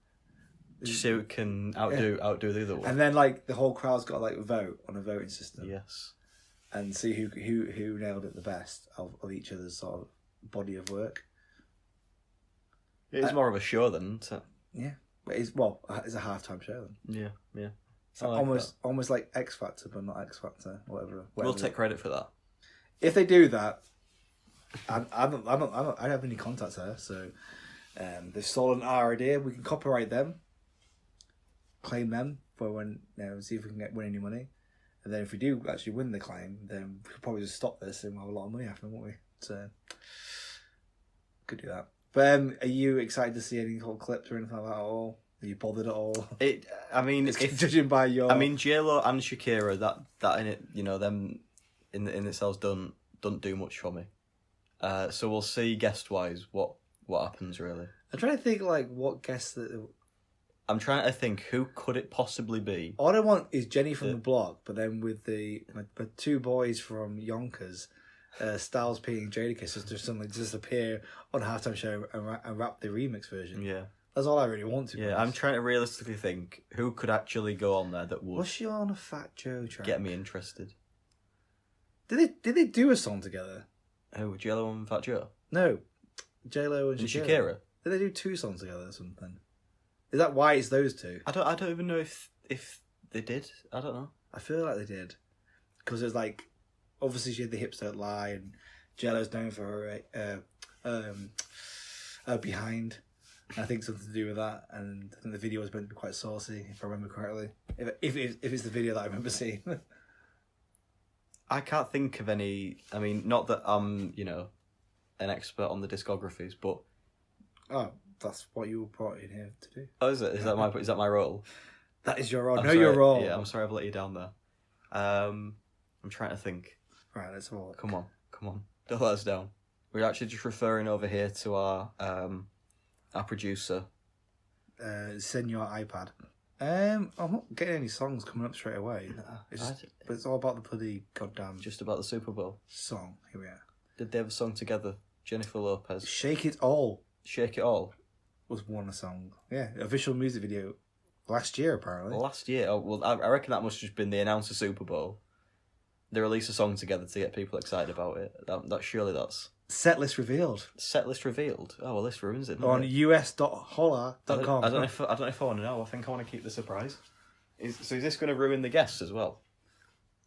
Just so it can outdo the other one. And then like the whole crowd's got to like vote on a voting system. Yes. And see who nailed it the best of each other's sort of body of work. It's more of a show then, isn't it? Yeah. But it's a halftime show then. Yeah. So almost like X Factor, but not X Factor, whatever. We'll take credit for that. If they do that, I don't have any contacts there, so they've stolen our idea. We can copyright them, claim them for when see if we can win any money, and then if we do actually win the claim, then we could probably just stop this and we'll have a lot of money after, won't we? So could do that. But are you excited to see any whole clips or anything like that at all? Are you bothered at all? Judging by your... I mean, J-Lo and Shakira, that in it, them in themselves don't do much for me. So we'll see guest-wise what happens, really. I'm trying to think, like, what guests... I'm trying to think, who could it possibly be? All I want is Jenny from the Block, but then with the two boys from Yonkers... Styles P and Jadakiss just suddenly disappear on a halftime show and rap the remix version. Yeah. That's all I really want to. Yeah, I'm trying to realistically think who could actually go on there that would. Was she on a Fat Joe track? Get me interested. Did they do a song together? Who, J-Lo and Fat Joe? No, J-Lo and Shakira. Did they do two songs together or something? Is that why it's those two? I don't even know if they did. I don't know. I feel like they did because it was like. Obviously, she had the Hips Don't Lie, and J-Lo's known for her behind. And I think something to do with that. And I think the video was meant to be quite saucy, if I remember correctly. If it's the video that I remember seeing. I can't think of any. I mean, not that I'm an expert on the discographies, but that's what you were brought in here to do. Oh, is it? Is that my role? That is your role. Your role. Yeah, I'm sorry I've let you down there. I'm trying to think. Right, let's have a look. Come on. Don't let us down. We're actually just referring over here to our producer. Send your iPad. I'm not getting any songs coming up straight away. But it's all about the bloody goddamn... Just about the Super Bowl. Song. Here we are. Did they have a song together? Jennifer Lopez. Shake It All. Shake It All? Was one song. Yeah, official music video. Last year, apparently. Last year? Oh, well, I reckon that must have just been the announcer Super Bowl. They release a song together to get people excited about it. That's... Setlist revealed. Setlist revealed? Oh, well, this ruins it. On us.holla.com. I don't know if I want to know. I think I want to keep the surprise. Is this going to ruin the guests as well?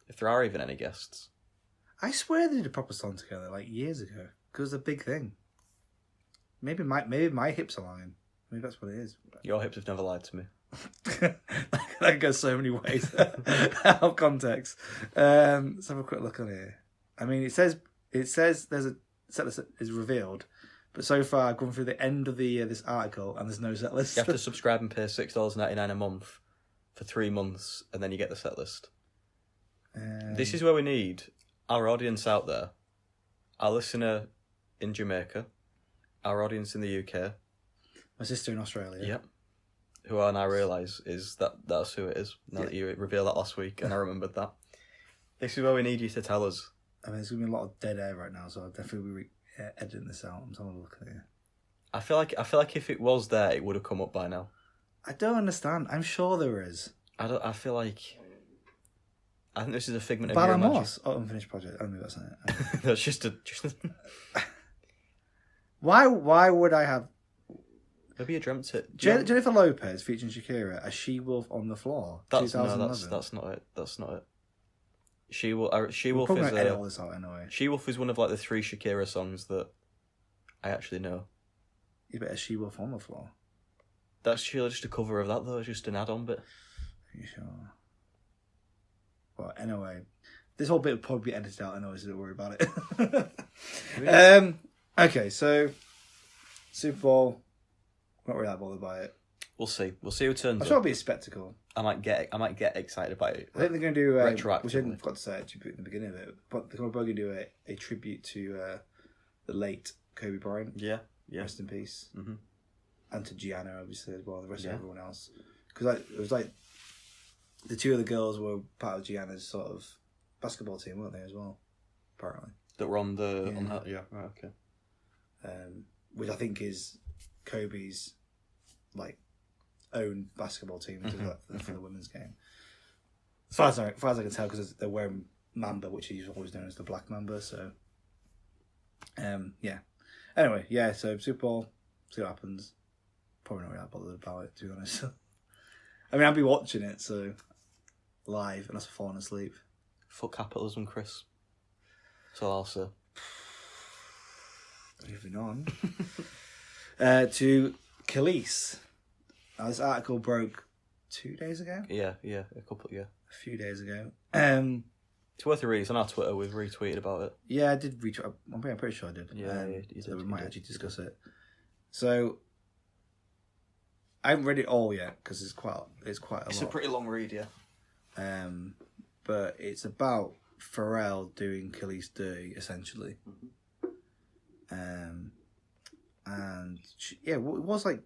If there are even any guests. I swear they did a proper song together like years ago. Because it was a big thing. Maybe my hips are lying. Maybe that's what it is. Your hips have never lied to me. That goes so many ways out of context. Let's have a quick look on here. I mean, it says there's a setlist that is revealed, but so far I've gone through the end of the this article and there's no setlist. You have to subscribe and pay $6.99 a month for 3 months, and then you get the setlist. This is where we need our audience out there, our listener in Jamaica, our audience in the UK, my sister in Australia. Yep. Who I now realise is that's who it is. Now that you revealed that last week, and I remembered that. This is where we need you to tell us. I mean, there's going to be a lot of dead air right now, so I'll definitely be editing this out. I'm having a look at it. I feel like if it was there, it would have come up by now. I don't understand. I'm sure there is. I think this is a figment of your imagination. Unfinished project. I don't think that's it. That's just Why would I have... Maybe you dreamt it. Jennifer Lopez featuring Shakira, a she-wolf on the floor. That's 2011. that's not it. That's not it. She-Wolf Probably is gonna edit all this out anyway. She-Wolf is one of like the 3 Shakira songs that I actually know. You bet a she-wolf on the floor. That's surely just a cover of that though, just an add-on bit. Are you sure? Well, anyway, this whole bit will probably be edited out anyway, so don't worry about it. Okay, so Super Bowl, not really that bothered by it. We'll see. We'll see who turns I'm up. sure it'll be a spectacle. I might get excited about it. I think they're going to do retroactively. which I didn't forgot to say at the beginning of it, but they're probably going to do a tribute to the late Kobe Bryant. Yeah. Rest in peace. Mm-hmm. And to Gianna, obviously, as well. The rest of everyone else, because it was like the 2 of the girls were part of Gianna's sort of basketball team, weren't they, as well? Apparently. That were on that. Yeah. Right, okay. Which I think is Kobe's like own basketball team for the women's game. As far as I can tell, because they're wearing Mamba, which is always known as the Black Mamba. So, yeah. Anyway, yeah. So Super Bowl, see what happens. Probably not really that bothered about it, to be honest. I mean, I'll be watching it so live unless I'm falling asleep. Fuck capitalism, Chris. That's all I'll say. Moving on to Khalees. Now, this article broke 2 days ago. Yeah, a few days ago. It's worth a read. It's on our Twitter. We've retweeted about it. Yeah, I did retweet. I'm pretty sure I did. Yeah, you so did. we might actually discuss it. So I haven't read it all yet because it's quite a lot. It's a pretty long read, yeah. But it's about Pharrell doing Khalees dirty, essentially. Mm-hmm. And it was like,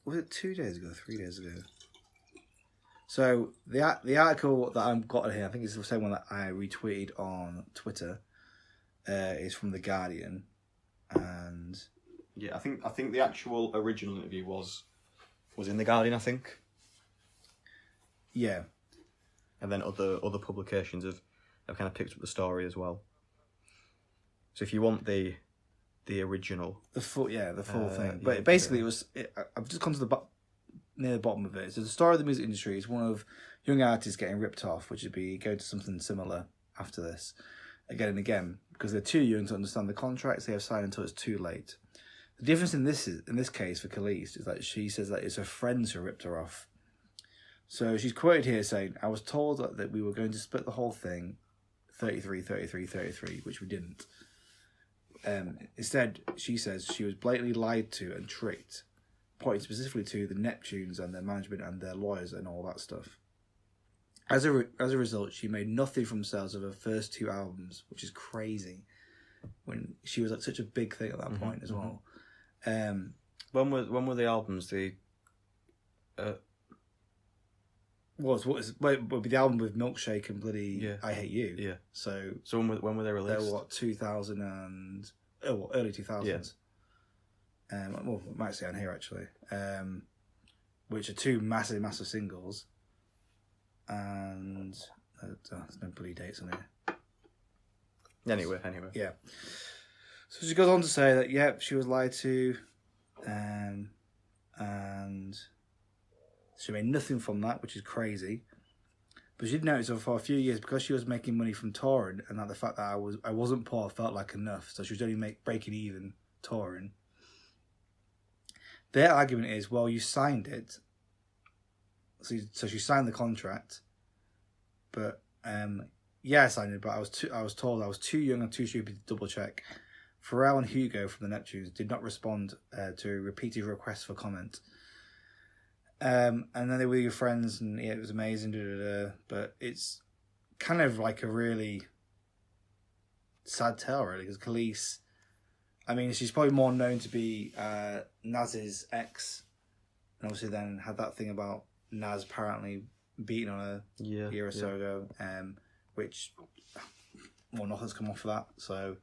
was it 2 days ago, 3 days ago? So the article that I've got here, I think it's the same one that I retweeted on Twitter, is from The Guardian, and yeah, I think the actual original interview was in The Guardian, I think. Yeah. And then other publications have kind of picked up the story as well. So if you want the original, the full thing, but basically I've just come to near the bottom of it. So the story of the music industry is one of young artists getting ripped off, which would be going to something similar after this, again and again, because they're too young to understand the contracts they have signed until it's too late. The difference in this case for Khalees is that she says that it's her friends who ripped her off. So she's quoted here saying, "I was told that we were going to split the whole thing, 33, 33, 33, which we didn't. Instead, she says she was blatantly lied to and tricked, pointing specifically to the Neptunes and their management and their lawyers and all that stuff. As a result, she made nothing from sales of her first 2 albums, which is crazy, when she was like such a big thing at that point as well. When were the albums? What would be the album with Milkshake and bloody I Hate You? Yeah. So when were they released? They were 2000 and early 2000s. Yeah. Well, I might say on here actually, which are 2 massive singles, and there's no bloody dates on here. Anyway. Yeah. So she goes on to say that she was lied to, and she made nothing from that, which is crazy. But she did notice that for a few years, because she was making money from touring, and that the fact that I wasn't poor felt like enough, so she was only breaking even touring. Their argument is, well, you signed it, so she signed the contract, but I signed it, but I was told I was too young and too stupid to double check. Pharrell and Hugo from the Neptunes did not respond to repeated requests for comment. And then they were your friends, and it was amazing. But it's kind of like a really sad tale, really, because Khalees, I mean, she's probably more known to be Naz's ex, and obviously then had that thing about Naz apparently beating on her a year or so ago, which, well, nothing's come off of that. So,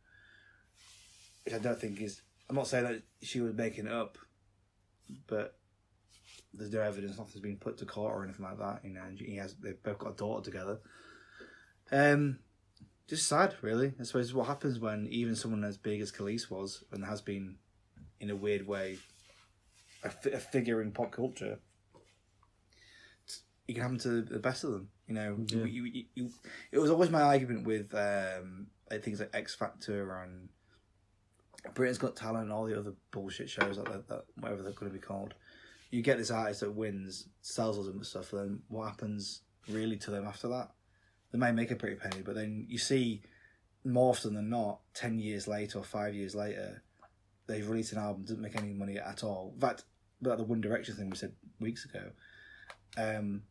which I don't think is. I'm not saying that she was making it up, but there's no evidence, nothing's been put to court or anything like that. You know, and they've both got a daughter together. Just sad, really. I suppose what happens when even someone as big as Khalees was, and has been in a weird way a figure in pop culture, you can happen to the best of them. You know, it was always my argument with things like X Factor and Britain's Got Talent and all the other bullshit shows like that, whatever they're going to be called. You get this artist that wins, sells all them stuff, and then what happens really to them after that? They may make a pretty penny, but then you see more often than not, 10 years later or 5 years later, they've released an album, doesn't make any money at all. In fact, about the One Direction thing we said weeks ago, and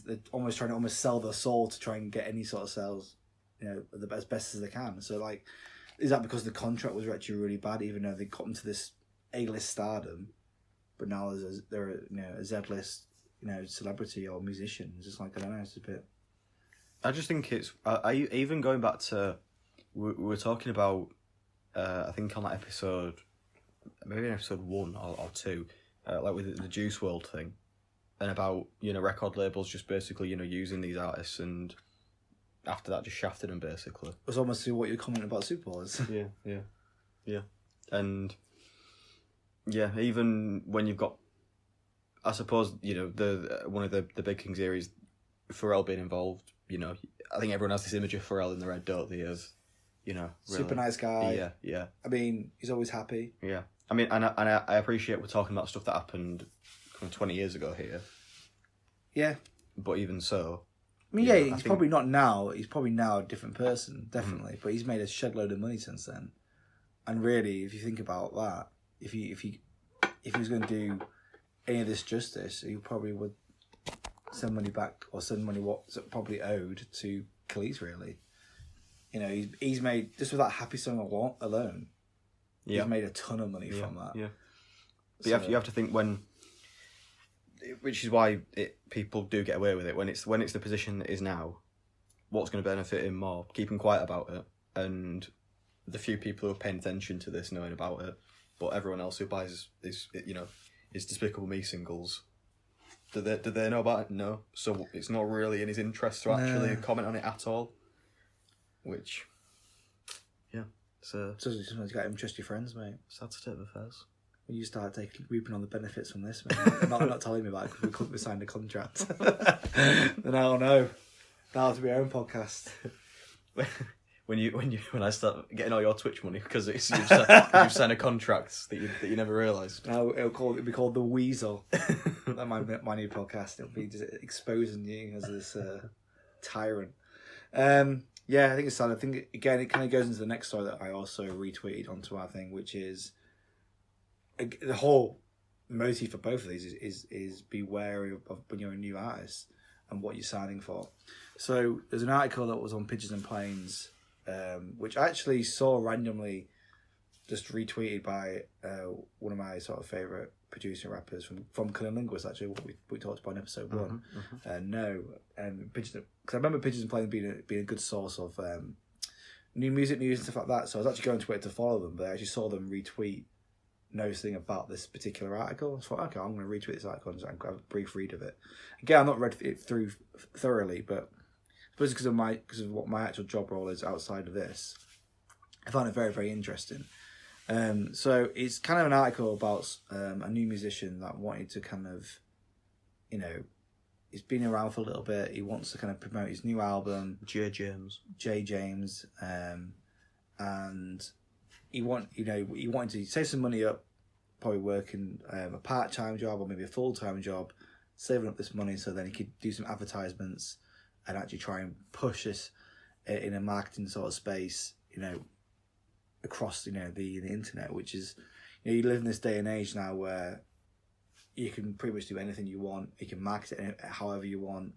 they're almost trying to sell their soul to try and get any sort of sales, you know, as best as they can. So, like, is that because the contract was actually really bad, even though they got into this A-list stardom, but now they're a Z-list, you know, celebrity or musician? It's just like, I don't know, it's a bit... I just think it's... even going back to... We were talking about, I think on that episode, maybe in episode 1 or 2, like with the Juice WRLD thing, and about, you know, record labels just basically, you know, using these artists and after that just shafted them, basically. It was almost what you're commenting about Super Bowl is. Yeah. And, yeah, even when you've got... I suppose, you know, one of the big things here is Pharrell being involved. You know, I think everyone has this image of Pharrell in their head, don't they, as, you know... Really, super nice guy. Yeah. I mean, he's always happy. Yeah. I mean, and I appreciate we're talking about stuff that happened 20 years ago here. Yeah. But even so... I mean, yeah, he's probably not now. He's probably now a different person, definitely. But he's made a shed load of money since then. And really, if you think about that, if he was going to do any of this justice, he probably would send money back or send money what's probably owed to Khalees, really. You know, he's made, just with that Happy song alone, he's made a ton of money from that. Yeah. But you have to think when... Which is why people do get away with it. When it's the position it is now, what's going to benefit him more? Keeping quiet about it, and the few people who are paying attention to this knowing about it, but everyone else who buys his Despicable Me singles, do they know about it? No. So it's not really in his interest to actually comment on it at all. Which, yeah, so sometimes you got to trust your friends, mate. Sad state of affairs. When you start reaping on the benefits from this, mate. not telling me about it because we couldn't sign a contract. Then I'll know. That'll have to be our own podcast. When I start getting all your Twitch money because you've signed a contract that you never realised. Now it'll be called The Weasel. That's my new podcast. It'll be just exposing you as this tyrant. Yeah, I think it's sad. I think again it kind of goes into the next story that I also retweeted onto our thing, which is the whole motive for both of these is be wary of when you're a new artist and what you're signing for. So there's an article that was on Pigeons and Planes, which I actually saw randomly just retweeted by one of my sort of favourite producer rappers from Cunnilingus, actually, what we talked about in episode 1. Because I remember Pigeons and Planes being a good source of new music news and stuff like that. So I was actually going to Twitter to follow them, but I actually saw them retweet noticing about this particular article. I thought, okay, I'm going to retweet this article and have a brief read of it. Again, I've not read it through thoroughly, but I suppose because of what my actual job role is outside of this, I found it very, very interesting. So it's kind of an article about a new musician that wanted to kind of, you know, he's been around for a little bit. He wants to kind of promote his new album, J. James, and he wanted to save some money up, probably working a part-time job or maybe a full-time job, saving up this money so then he could do some advertisements and actually try and push this in a marketing sort of space, you know, across, you know, the internet, which is, you know, you live in this day and age now where you can pretty much do anything you want. You can market it however you want.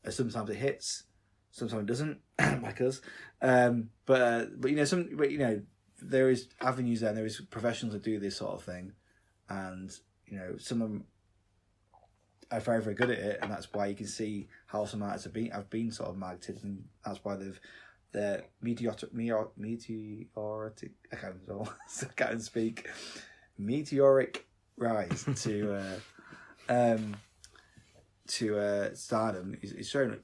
Sometimes it hits, sometimes it doesn't, like us. But you know, there is avenues there, and there is professionals that do this sort of thing, and you know, some of them are very, very good at it, and that's why you can see how some artists have been sort of marketed, and that's why they're meteoric. I can't speak. Meteoric rise to stardom is showing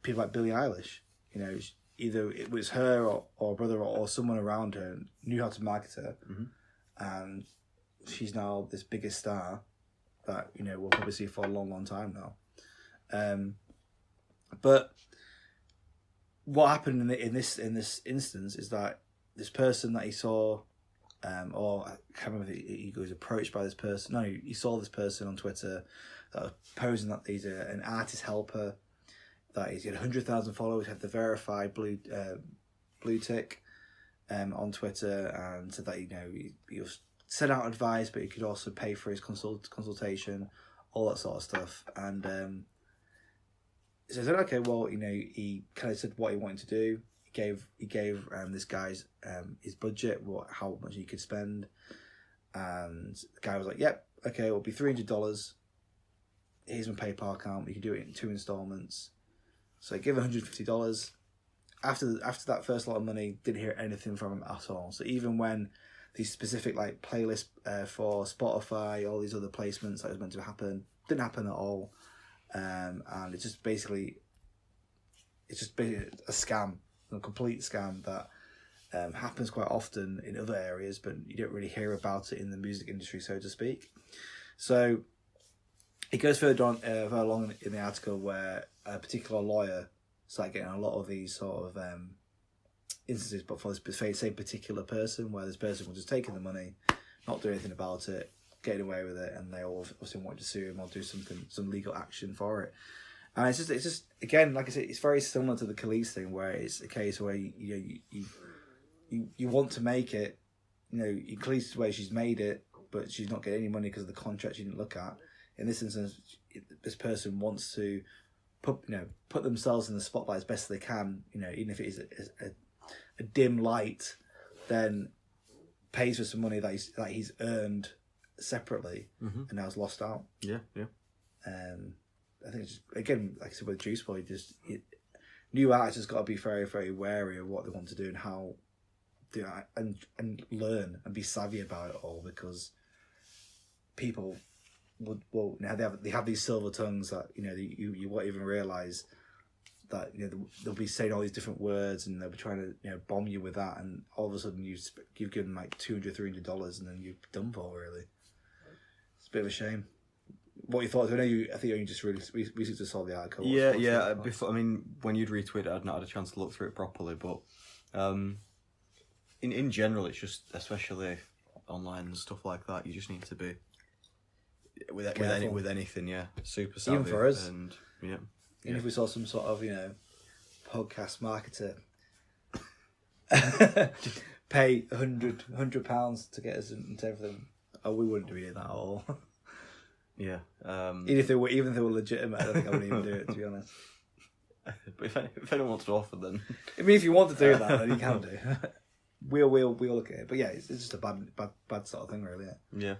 people like Billie Eilish. You know, either it was her or a brother or someone around her knew how to market her, and she's now this biggest star that we'll probably see for a long, long time now. But what happened in this instance is that this person that he saw, or I can't remember if he was approached by this person. No, he saw this person on Twitter that was posing that he's an artist helper, that he's got 100,000 followers, have the verified blue tick on Twitter, and said that he was send out advice, but he could also pay for his consultation, all that sort of stuff. And so I said, okay, well, he kind of said what he wanted to do. He gave this guy's his budget, how much he could spend, and the guy was like, "Yep, okay, it'll be $300. Here's my PayPal account. You can do it in 2 installments." So I gave $150. After that first lot of money, didn't hear anything from him at all. So even when these specific playlists for Spotify, all these other placements that was meant to happen, didn't happen at all, and it's just basically a scam. A complete scam that happens quite often in other areas, but you don't really hear about it in the music industry, so to speak. So it goes further along in the article where a particular lawyer started getting a lot of these sort of instances, but for this same particular person, where this person was just taking the money, not doing anything about it, getting away with it, and they all obviously wanted to sue him or do some legal action for it. And it's just again, like I said, it's very similar to the Khalees thing, where it's a case where you want to make it, Khalees' way she's made it, but she's not getting any money because of the contract she didn't look at. In this instance, this person wants to put themselves in the spotlight as best they can, even if it is a dim light, then pays for some money that he's earned separately, and now has lost out. Yeah. I think it's, again, like I said with Juice WRLD, new artists has got to be very, very wary of what they want to do and how and learn and be savvy about it all, because people they have these silver tongues that you won't even realise that they'll be saying all these different words, and they'll be trying to bomb you with that, and all of a sudden you've given like $200-300 and then you're done for, really. It's a bit of a shame. What you thought? I think you just recently just saw the article. Yeah. Before, when you'd retweeted, I'd not had a chance to look through it properly, but in general, it's just, especially online and stuff like that, you just need to be with anything, super savvy. Even for us, and even if we saw some sort of podcast marketer pay £100 to get us into everything, we wouldn't do any of that at all. Yeah. Even if they were legitimate, I don't think I would even do it, to be honest. But if anyone wants to offer, then if you want to do that, then you can do. We'll look at it. But yeah, it's just a bad sort of thing, really. Yeah.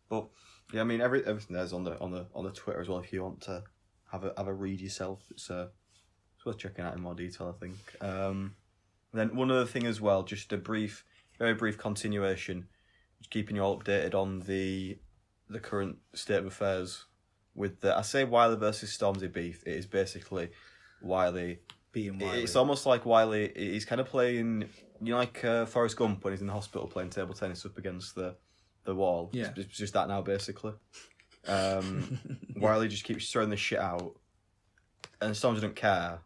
But yeah, everything there's on the Twitter as well. If you want to have a read yourself, it's worth checking out in more detail, I think. Then one other thing as well, just a very brief continuation, just keeping you all updated on the current state of affairs with I say Wiley versus Stormzy beef. It is basically Wiley being Wiley. It's almost like Wiley, he's kind of playing, like Forrest Gump when he's in the hospital playing table tennis up against the wall. Yeah. It's just that now, basically. Wiley just keeps throwing this shit out, and Stormzy don't care,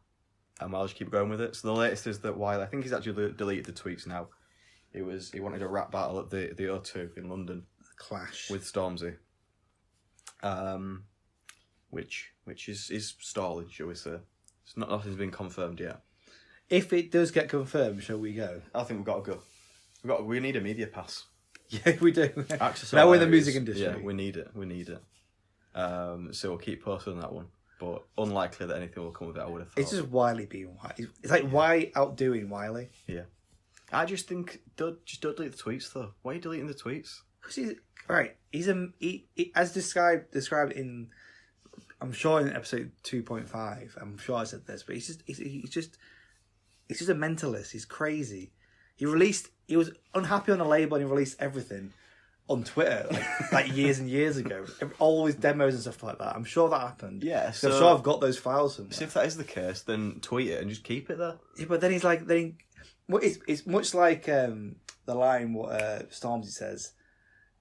and Wiley just keep going with it. So the latest is that Wiley, I think he's actually deleted the tweets now. He wanted a rap battle at the O2 in London. Clash with Stormzy, which is stalling, shall we say? Nothing's been confirmed yet. If it does get confirmed, shall we go? I think we've got to go. We need a media pass. Yeah, we do. Now we're in the music industry. Yeah, we need it. So we'll keep posting on that one, but unlikely that anything will come of it, I would have thought. It's just Wiley being Wiley. It's like why outdoing Wiley? Yeah, I just think don't delete the tweets though. Why are you deleting the tweets? Because he as described in, I'm sure in episode 2.5. I'm sure I said this, but he's just a mentalist. He's crazy. He was unhappy on a label and he released everything on Twitter like years and years ago. All his demos and stuff like that. I'm sure that happened. Yeah, so I'm sure I've got those files somewhere. So if that is the case, then tweet it and just keep it there. Yeah, but then he's like, it's much like the line what Stormzy says.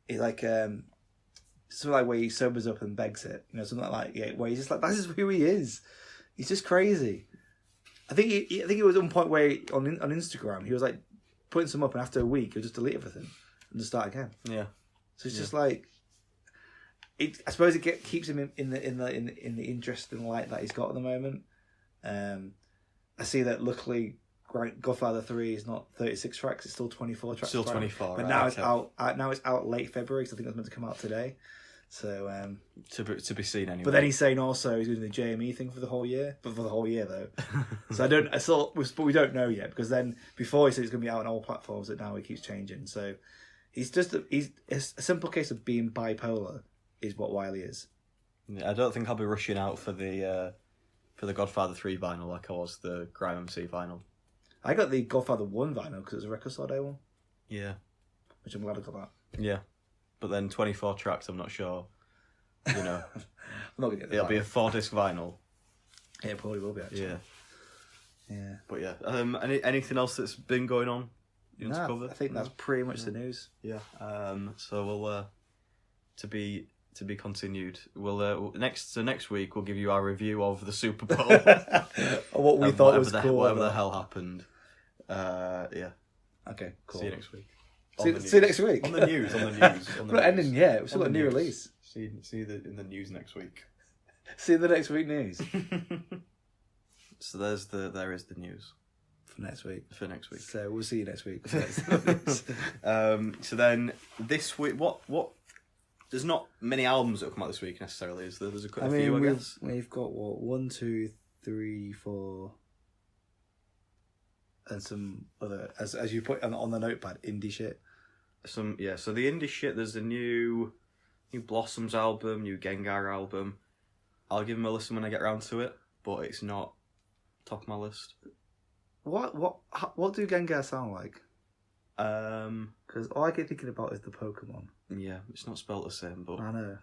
it's like something like where he sobers up and begs it, you know, something like where he's just like, that's just who he is. He's just crazy. I think it was one point where on Instagram he was like putting some up, and after a week he'll just delete everything and just start again. Yeah. So it's just like I suppose it keeps him in the interesting light that he's got at the moment. I see that luckily Godfather 3 is not 36 tracks; it's still 24 tracks. Still 24, but right, now okay. it's out. Now it's out late February, so I think it's meant to come out today. So to be seen anyway. But then he's saying also he's doing the JME thing for the whole year, but for the whole year though. So but we don't know yet, because then before he said it's going to be out on all platforms, that now he keeps changing. So he's a simple case of being bipolar is what Wiley is. Yeah, I don't think I'll be rushing out for the Godfather 3 vinyl like I was the Grime MC vinyl. I got the Godfather 1 vinyl because it was a Record Store Day one. Yeah. Which I'm glad I got that. Yeah. But then 24 tracks, I'm not sure. You know. I'm not gonna get the It'll vinyl. be a 4-disc vinyl. Yeah, it probably will be actually. Yeah. Yeah. But yeah. Anything else that's been going on you want to cover? I think that's pretty much the news. Yeah. So we'll to be continued. We'll next week we'll give you our review of the Super Bowl. What we thought was cool. Whatever the hell happened. Yeah. Okay, cool. See you next week. See you next week. On the news. We're not ending yet. We've still got a new release. See you in the news next week. See the next week news. So there is the news For next week. So we'll see you next week. So then this week, what? There's not many albums that have come out this week necessarily. Is there? There's a few, I guess. We've got 1, 2, 3, 4, and some other as you put on the notepad, indie shit. So the indie shit. There's a new Blossoms album, new Gengar album. I'll give them a listen when I get around to it, but it's not top of my list. What do Gengar sound like? Because all I get thinking about is the Pokemon. Yeah, it's not spelled the same, but I know.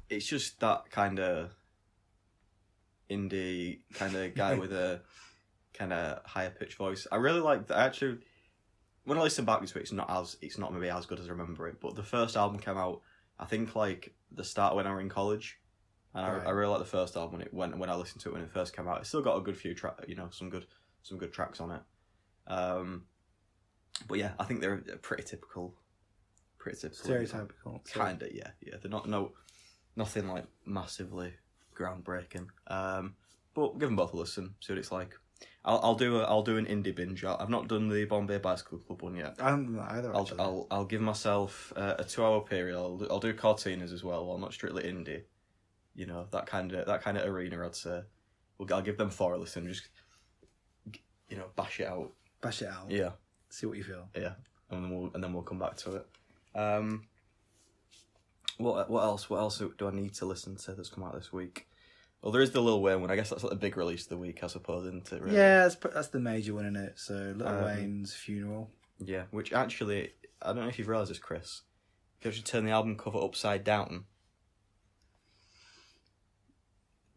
It's just that kind of indie kind of guy with a kind of higher pitched voice. I really like that. Actually, when I listen back to it, it's not maybe as good as I remember it. But the first album came out, I think, like the start when I were in college, and I really like the first album when I listened to it when it first came out. It still got a good few tracks, some good tracks on it. But yeah, I think they're pretty typical. Stereotypical. Kinda, yeah. They're nothing like massively groundbreaking. But give them both a listen. See what it's like. I'll do an indie binge. I've not done the Bombay Bicycle Club one yet. I haven't done that either. Actually. I'll give myself a 2-hour period. I'll do Cortinas as well. While not strictly indie. You know, that kind of arena. I'd say. I'll give them 4 a listen. Just bash it out. Yeah. See what you feel. Yeah, and then we'll come back to it. What else? What else do I need to listen to that's come out this week? Well, there is the Lil Wayne one. I guess that's like the big release of the week, I suppose, isn't it? Really? Yeah, that's the major one, isn't it? So Lil Wayne's funeral. Yeah, which actually, I don't know if you've realised this, Chris. If you actually turn the album cover upside down,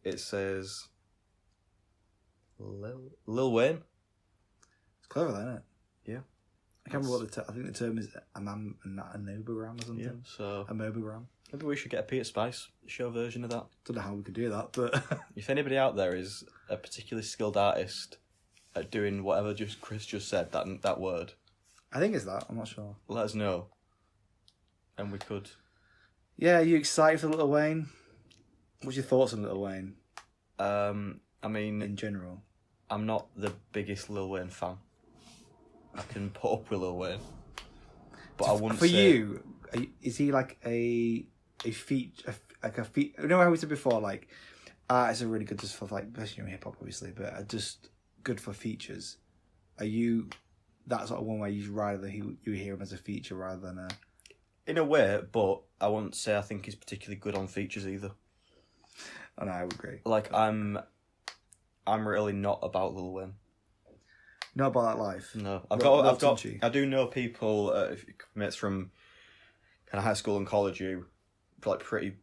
it says Lil Wayne. It's clever, isn't it? Yeah. I can't remember what I think the term is a nobogram or something. Yeah, so a mobogram. Maybe we should get a Peter Spice show version of that. Don't know how we could do that, but if anybody out there is a particularly skilled artist at doing whatever Chris just said, that word, I think it's that. I'm not sure. let us know, and we could. Yeah, are you excited for Lil Wayne? What's your thoughts on Lil Wayne? I mean, in general, I'm not the biggest Lil Wayne fan. I can put up with Lil Wayne, but I wouldn't. For say... you, is he like a feature? You know how we said before, like artists are really good just for like, especially in hip hop, obviously, but are just good for features. Are you that sort of one where you rather you hear him as a feature rather than a? In a way, but I wouldn't say I think he's particularly good on features either. Oh, no, I would agree. Like I'm really not about Lil Wayne. Not about that life. No, I do know people, mates from kind of high school and college who are like pretty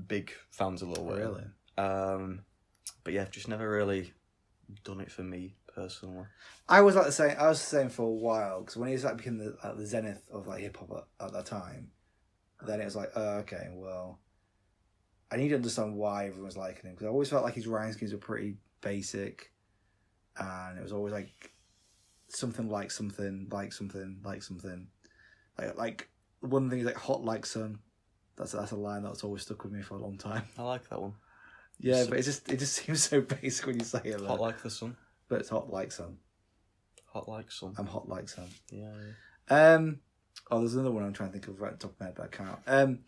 big fans of Lil Wayne. Really? But yeah, I've just never really done it for me personally. I was the same for a while, because when he was like becoming the zenith of like hip hop at that time, then it was like, oh, okay, well, I need to understand why everyone's liking him, because I always felt like his rhyme schemes were pretty basic, and it was always like something like something like something like something, like one thing is like hot like sun. That's a line that's always stuck with me for a long time. I like that one. Yeah, but it just seems so basic when you say it. Hot like the sun. But it's hot like sun. Hot like sun. I'm hot like sun. Yeah. Oh, there's another one I'm trying to think of right at the top of my head, but I can't.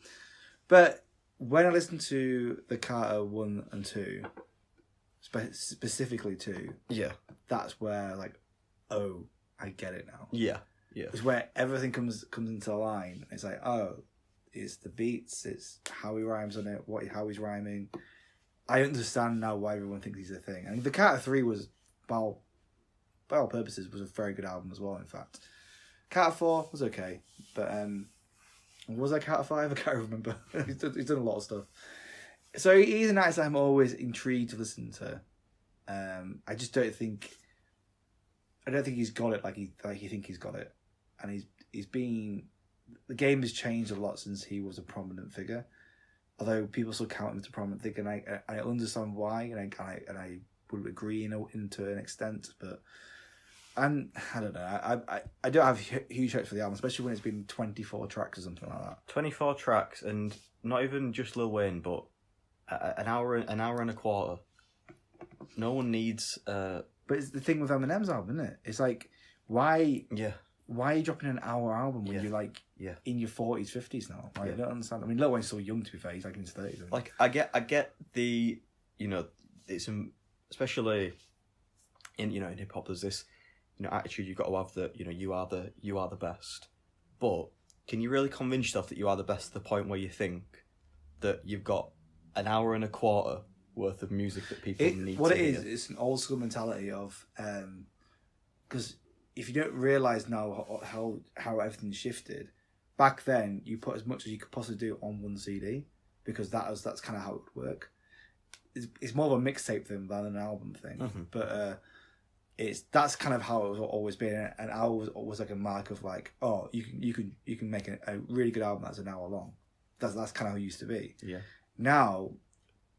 But when I listen to the Carter 1 and 2, specifically 2, yeah, that's where like, oh, I get it now. Yeah. It's where everything comes into line. It's like, oh, it's the beats, it's how he rhymes on it, how he's rhyming. I understand now why everyone thinks he's a thing. And the Carter 3 was, by all purposes, was a very good album as well, in fact. Carter 4 was okay, but was that Carter 5? I can't remember. He's done a lot of stuff. So he's an artist I'm always intrigued to listen to. I just don't think he's got it like you think he's got it. And he's been... The game has changed a lot since he was a prominent figure. Although people still count him as a prominent figure, and I understand why, and I would agree to an extent, but I don't know. I don't have huge hopes for the album, especially when it's been 24 tracks or something like that. 24 tracks, and not even just Lil Wayne, but an hour and a quarter. No one needs. But it's the thing with Eminem's album, isn't it? It's like, why? Yeah. Why are you dropping an hour album when you're like in your 40s, 50s now? Like, I don't understand. I mean, Lil Wayne's still young, to be fair. He's like in his 30s. Like, I get the, it's especially in hip hop. There's this, attitude you've got to have that you are the best. But can you really convince yourself that you are the best to the point where you think that you've got an hour and a quarter worth of music that people need? What to it hear? is, it's an old school mentality of because. If you don't realise now how everything's shifted, back then you put as much as you could possibly do on one CD, because that's kind of how it would work. It's more of a mixtape thing than an album thing, but that's kind of how it was always been. An hour was always like a mark of like, oh, you can make a really good album that's an hour long. That's kind of how it used to be. Yeah. Now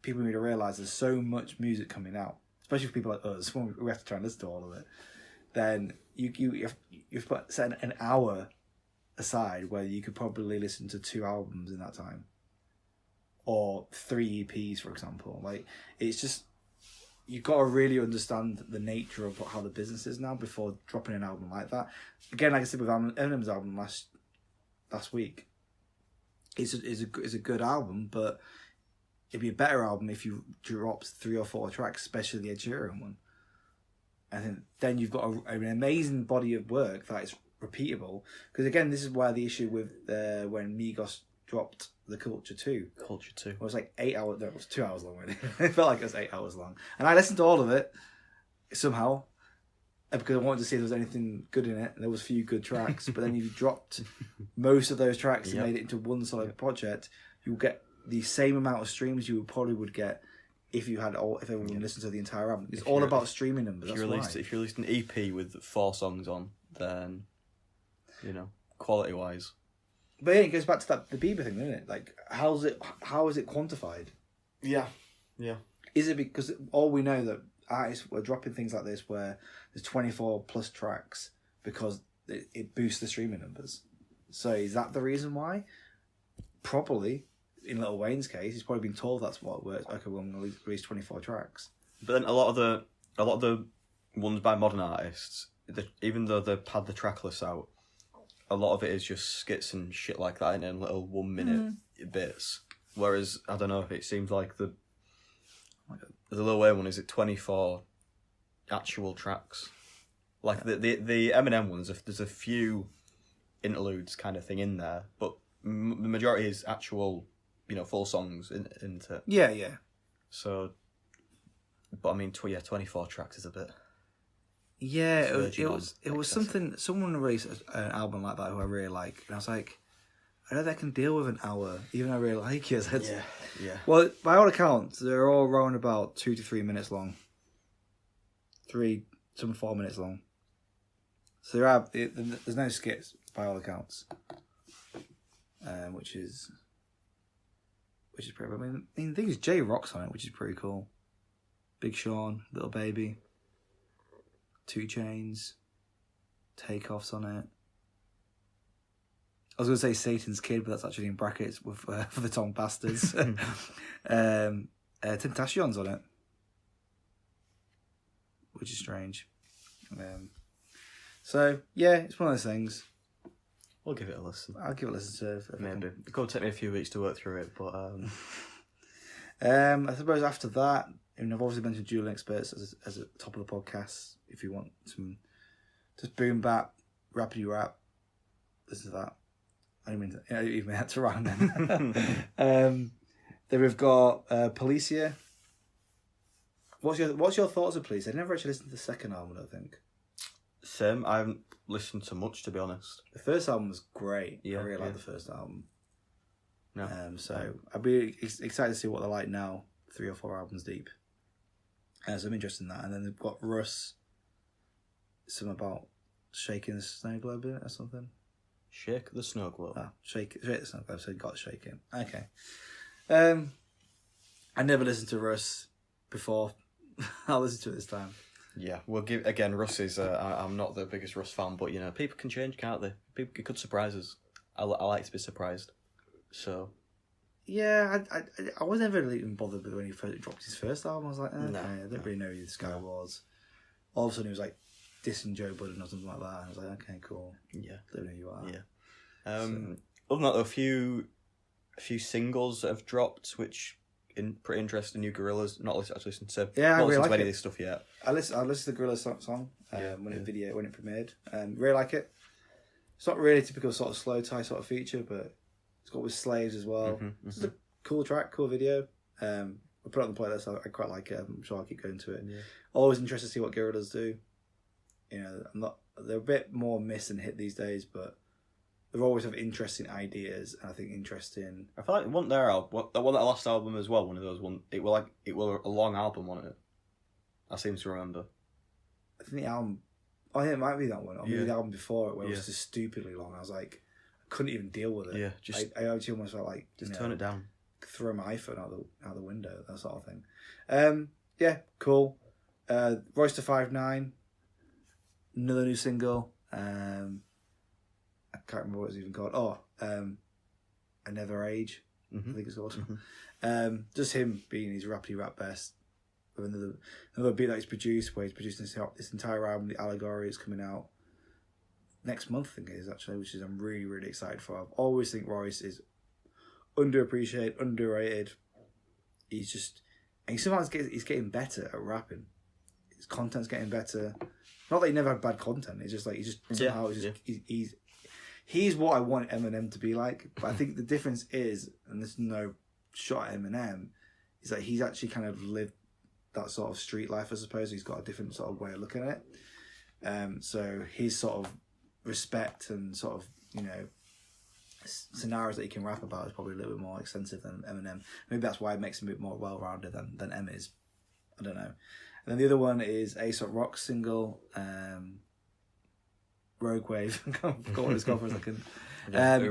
people need to realise there's so much music coming out, especially for people like us. When we have to try and listen to all of it, then you've set an hour aside where you could probably listen to 2 albums in that time, or 3 EPs, for example. Like, it's just, you've got to really understand the nature of how the business is now before dropping an album like that. Again, like I said with Eminem's album last week, it's a good album, but it'd be a better album if you dropped 3 or 4 tracks, especially the Ed Sheeran one. And then you've got an amazing body of work that is repeatable. Because again, this is why the issue with when Migos dropped the Culture 2. Culture 2. It was like 8 hours. No, it was 2 hours long. Really. It felt like it was 8 hours long. And I listened to all of it somehow because I wanted to see if there was anything good in it. And there was a few good tracks. But then if you dropped most of those tracks and made it into one solid project, you'll get the same amount of streams you probably would get if everyone listened to the entire album. It's all about streaming numbers. If you released an EP with 4 songs on, then quality wise. But yeah, it goes back to the Bieber thing, doesn't it? Like, how is it quantified? Yeah. Is it because all we know that artists were dropping things like this where there's 24 plus tracks because it boosts the streaming numbers? So is that the reason why? Probably. In Lil Wayne's case, he's probably been told that's what works. Okay, well, I'm going to release 24 tracks. But then a lot of the ones by modern artists, even though they've had the track list out, a lot of it is just skits and shit like that in little 1 minute bits. Whereas, I don't know, it seems like the Lil Wayne one, is it 24 actual tracks? Like the Eminem ones, there's a few interludes kind of thing in there, but the majority is actual, full songs into it. Yeah. So, but I mean, 24 tracks is a bit. Yeah, it was something. Someone released an album like that who I really like, and I was like, I know they can deal with an hour, even though I really like it. Yeah. Well, by all accounts, they're all around about 2 to 3 minutes long. 3 Some are 4 minutes long. So there's no skits by all accounts, which is pretty. I mean, the thing is, Jay Rock's on it, which is pretty cool. Big Sean, Little Baby, 2 Chainz, Takeoff's on it. I was going to say Satan's Kid, but that's actually in brackets with for the Tom Bastards. Tentacion's on it, which is strange. So yeah, it's one of those things. We'll give it a listen. I'll give it a listen to maybe. It's going to take me a few weeks to work through it, but I suppose after that, I mean, I've obviously mentioned Dueling Experts as a top of the podcast. If you want some just boom bap, rappity rap, listen to that. I didn't even mean that to rhyme then. Then we've got Policia. What's your thoughts of Policia? I never actually listened to the second album, I don't think. Same. I haven't listened to much, to be honest. The first album was great. Yeah, I really like the first album. No. So I'd be excited to see what they're like now, 3 or 4 albums deep. So I'm interested in that. And then they've got Russ. Something about shaking the snow globe in it or something. Shake the snow globe. Oh, shake the snow globe. So got shaking. Okay. I never listened to Russ before. I'll listen to it this time. Yeah, we'll give again. Russ is. I'm not the biggest Russ fan, but people can change, can't they? People it could surprise us. I like to be surprised. So. Yeah, I was never really even bothered with when he first dropped his first album. I was like, okay, I don't really know who this guy was. All of a sudden, he was like dissing Joe Budden or something like that. And I was like, okay, cool. Yeah, don't know who you are. Yeah. Other than that, a few singles that have dropped, which. Pretty interesting. New Gorillaz. Not listened to. Yeah, not I really listened like to any it. of this stuff yet. I listened to the Gorillaz song when it premiered. Really like it. It's not really typical sort of slow tie sort of feature, but it's got with slaves as well. It's a cool track, cool video. I put it on the playlist. I quite like it. I'm sure I'll keep going to it. Yeah. Always interested to see what Gorillaz do. They're a bit more miss and hit these days, but they always have interesting ideas, and I think interesting. I feel like one their album, that last album as well. One of those one. It was a long album, wasn't it? I seem to remember. I think the album. I think it might be that one. Or maybe the album before it, where it was just stupidly long. I was like, I couldn't even deal with it. Yeah, just I actually almost felt like just turn it down. Throw my iPhone out the window, that sort of thing. Yeah, cool. Royce da 5'9", another new single. I can't remember what it's even called. I Never Age. I think it's called. Just him being his rappity rap best. Another beat that he's produced, where he's produced this entire album. The Allegory is coming out next month, I think it is actually, which is I'm really, really excited for. I always think Royce is underappreciated, underrated. He's getting better at rapping. His content's getting better. Not that he never had bad content. It's just like he's what I want Eminem to be like. But I think the difference is, and there's no shot at Eminem, is that he's actually kind of lived that sort of street life, I suppose. He's got a different sort of way of looking at it. So his sort of respect and sort of, scenarios that he can rap about is probably a little bit more extensive than Eminem. Maybe that's why it makes him a bit more well-rounded than M is. I don't know. And then the other one is A$AP Rock's single, Rogue Wave. I forgot what it's called for a second.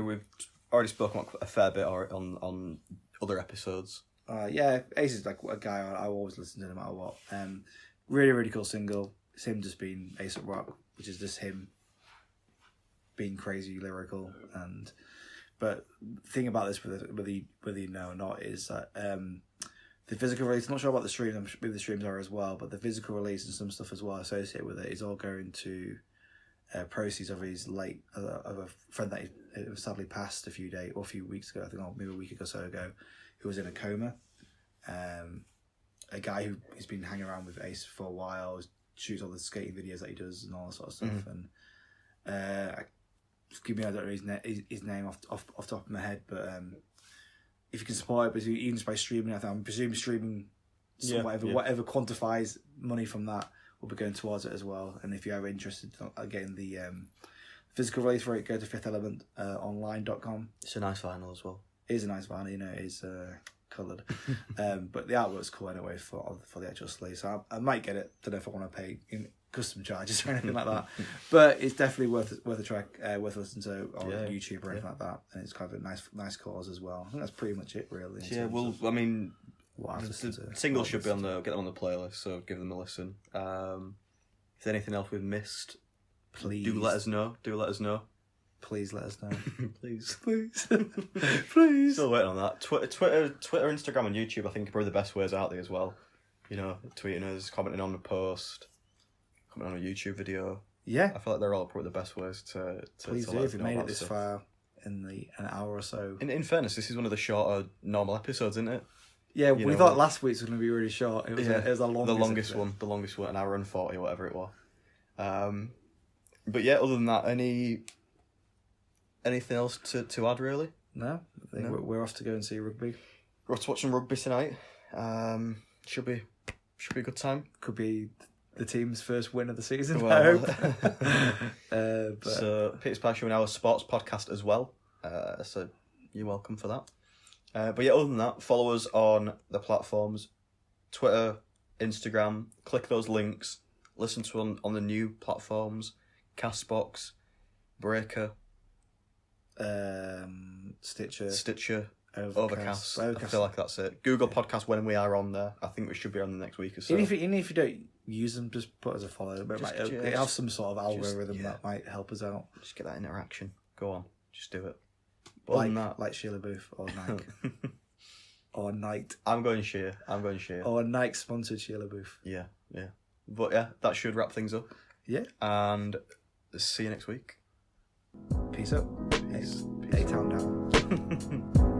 We've already spoken about a fair bit on other episodes. Ace is like a guy I always listen to no matter what. Really, really cool single. It's him just being A$AP Rock, which is just him being crazy lyrical. But the thing about this, whether you know or not, is that the physical release, I'm not sure about the streams, I'm sure the streams are as well, but the physical release and some stuff as well associated with it is all going to proceeds of his of a friend that he sadly passed a few weeks ago, I think, or maybe a week or so ago, who was in a coma. A guy who's been hanging around with Ace for a while, shoots all the skating videos that he does and all that sort of stuff. And I don't know his name off the top of my head, but if you can support it, but even just by streaming, I'm presuming streaming, whatever quantifies money from that will be going towards it as well. And if you are interested, again, the physical release for it, go to fithelement.online.com. It's a nice vinyl as well. It is a nice vinyl, it is coloured. But the artwork's cool anyway for the actual sleeve. So I might get it. Don't know if I want to pay custom charges or anything like that. But it's definitely worth a track, worth listening to on YouTube or anything like that. And it's kind of a nice cause as well. I think that's pretty much it, really. Yeah, well, I mean, the single should be get them on the playlist, so give them a listen. If there's anything else we've missed, please do let us know. Please let us know. Please. Please. Still waiting on that. Twitter, Instagram, and YouTube, I think, are probably the best ways out there as well. You know, tweeting us, commenting on a post, commenting on a YouTube video. Yeah. I feel like they're all probably the best ways to Please do, if you made it this far in an hour or so. In fairness, this is one of the shorter normal episodes, isn't it? Yeah, we thought last week's was going to be really short. It was the longest one. The longest one, an hour and 40 or whatever it was. But yeah, other than that, anything else to add, really? No, I think we're off to go and see rugby. We're off to watch some rugby tonight. Should be a good time. Could be the team's first win of the season, well, I hope. So Peter's Passion, our sports podcast as well. So you're welcome for that. But yeah, other than that, follow us on the platforms, Twitter, Instagram. Click those links. Listen to us on the new platforms, Castbox, Breaker, Stitcher, Overcast. I feel like that's it. Google Podcast when we are on there. I think we should be on the next week or so. Even if you don't use them, just put us a follow. But it has some sort of algorithm that might help us out. Just get that interaction. Go on, just do it. Like Sheila Booth or Nike. Or Nike. I'm going Sheer. Or Nike sponsored Sheila Booth. Yeah. But yeah, that should wrap things up. Yeah. And see you next week. Peace out. Peace. A-Town down.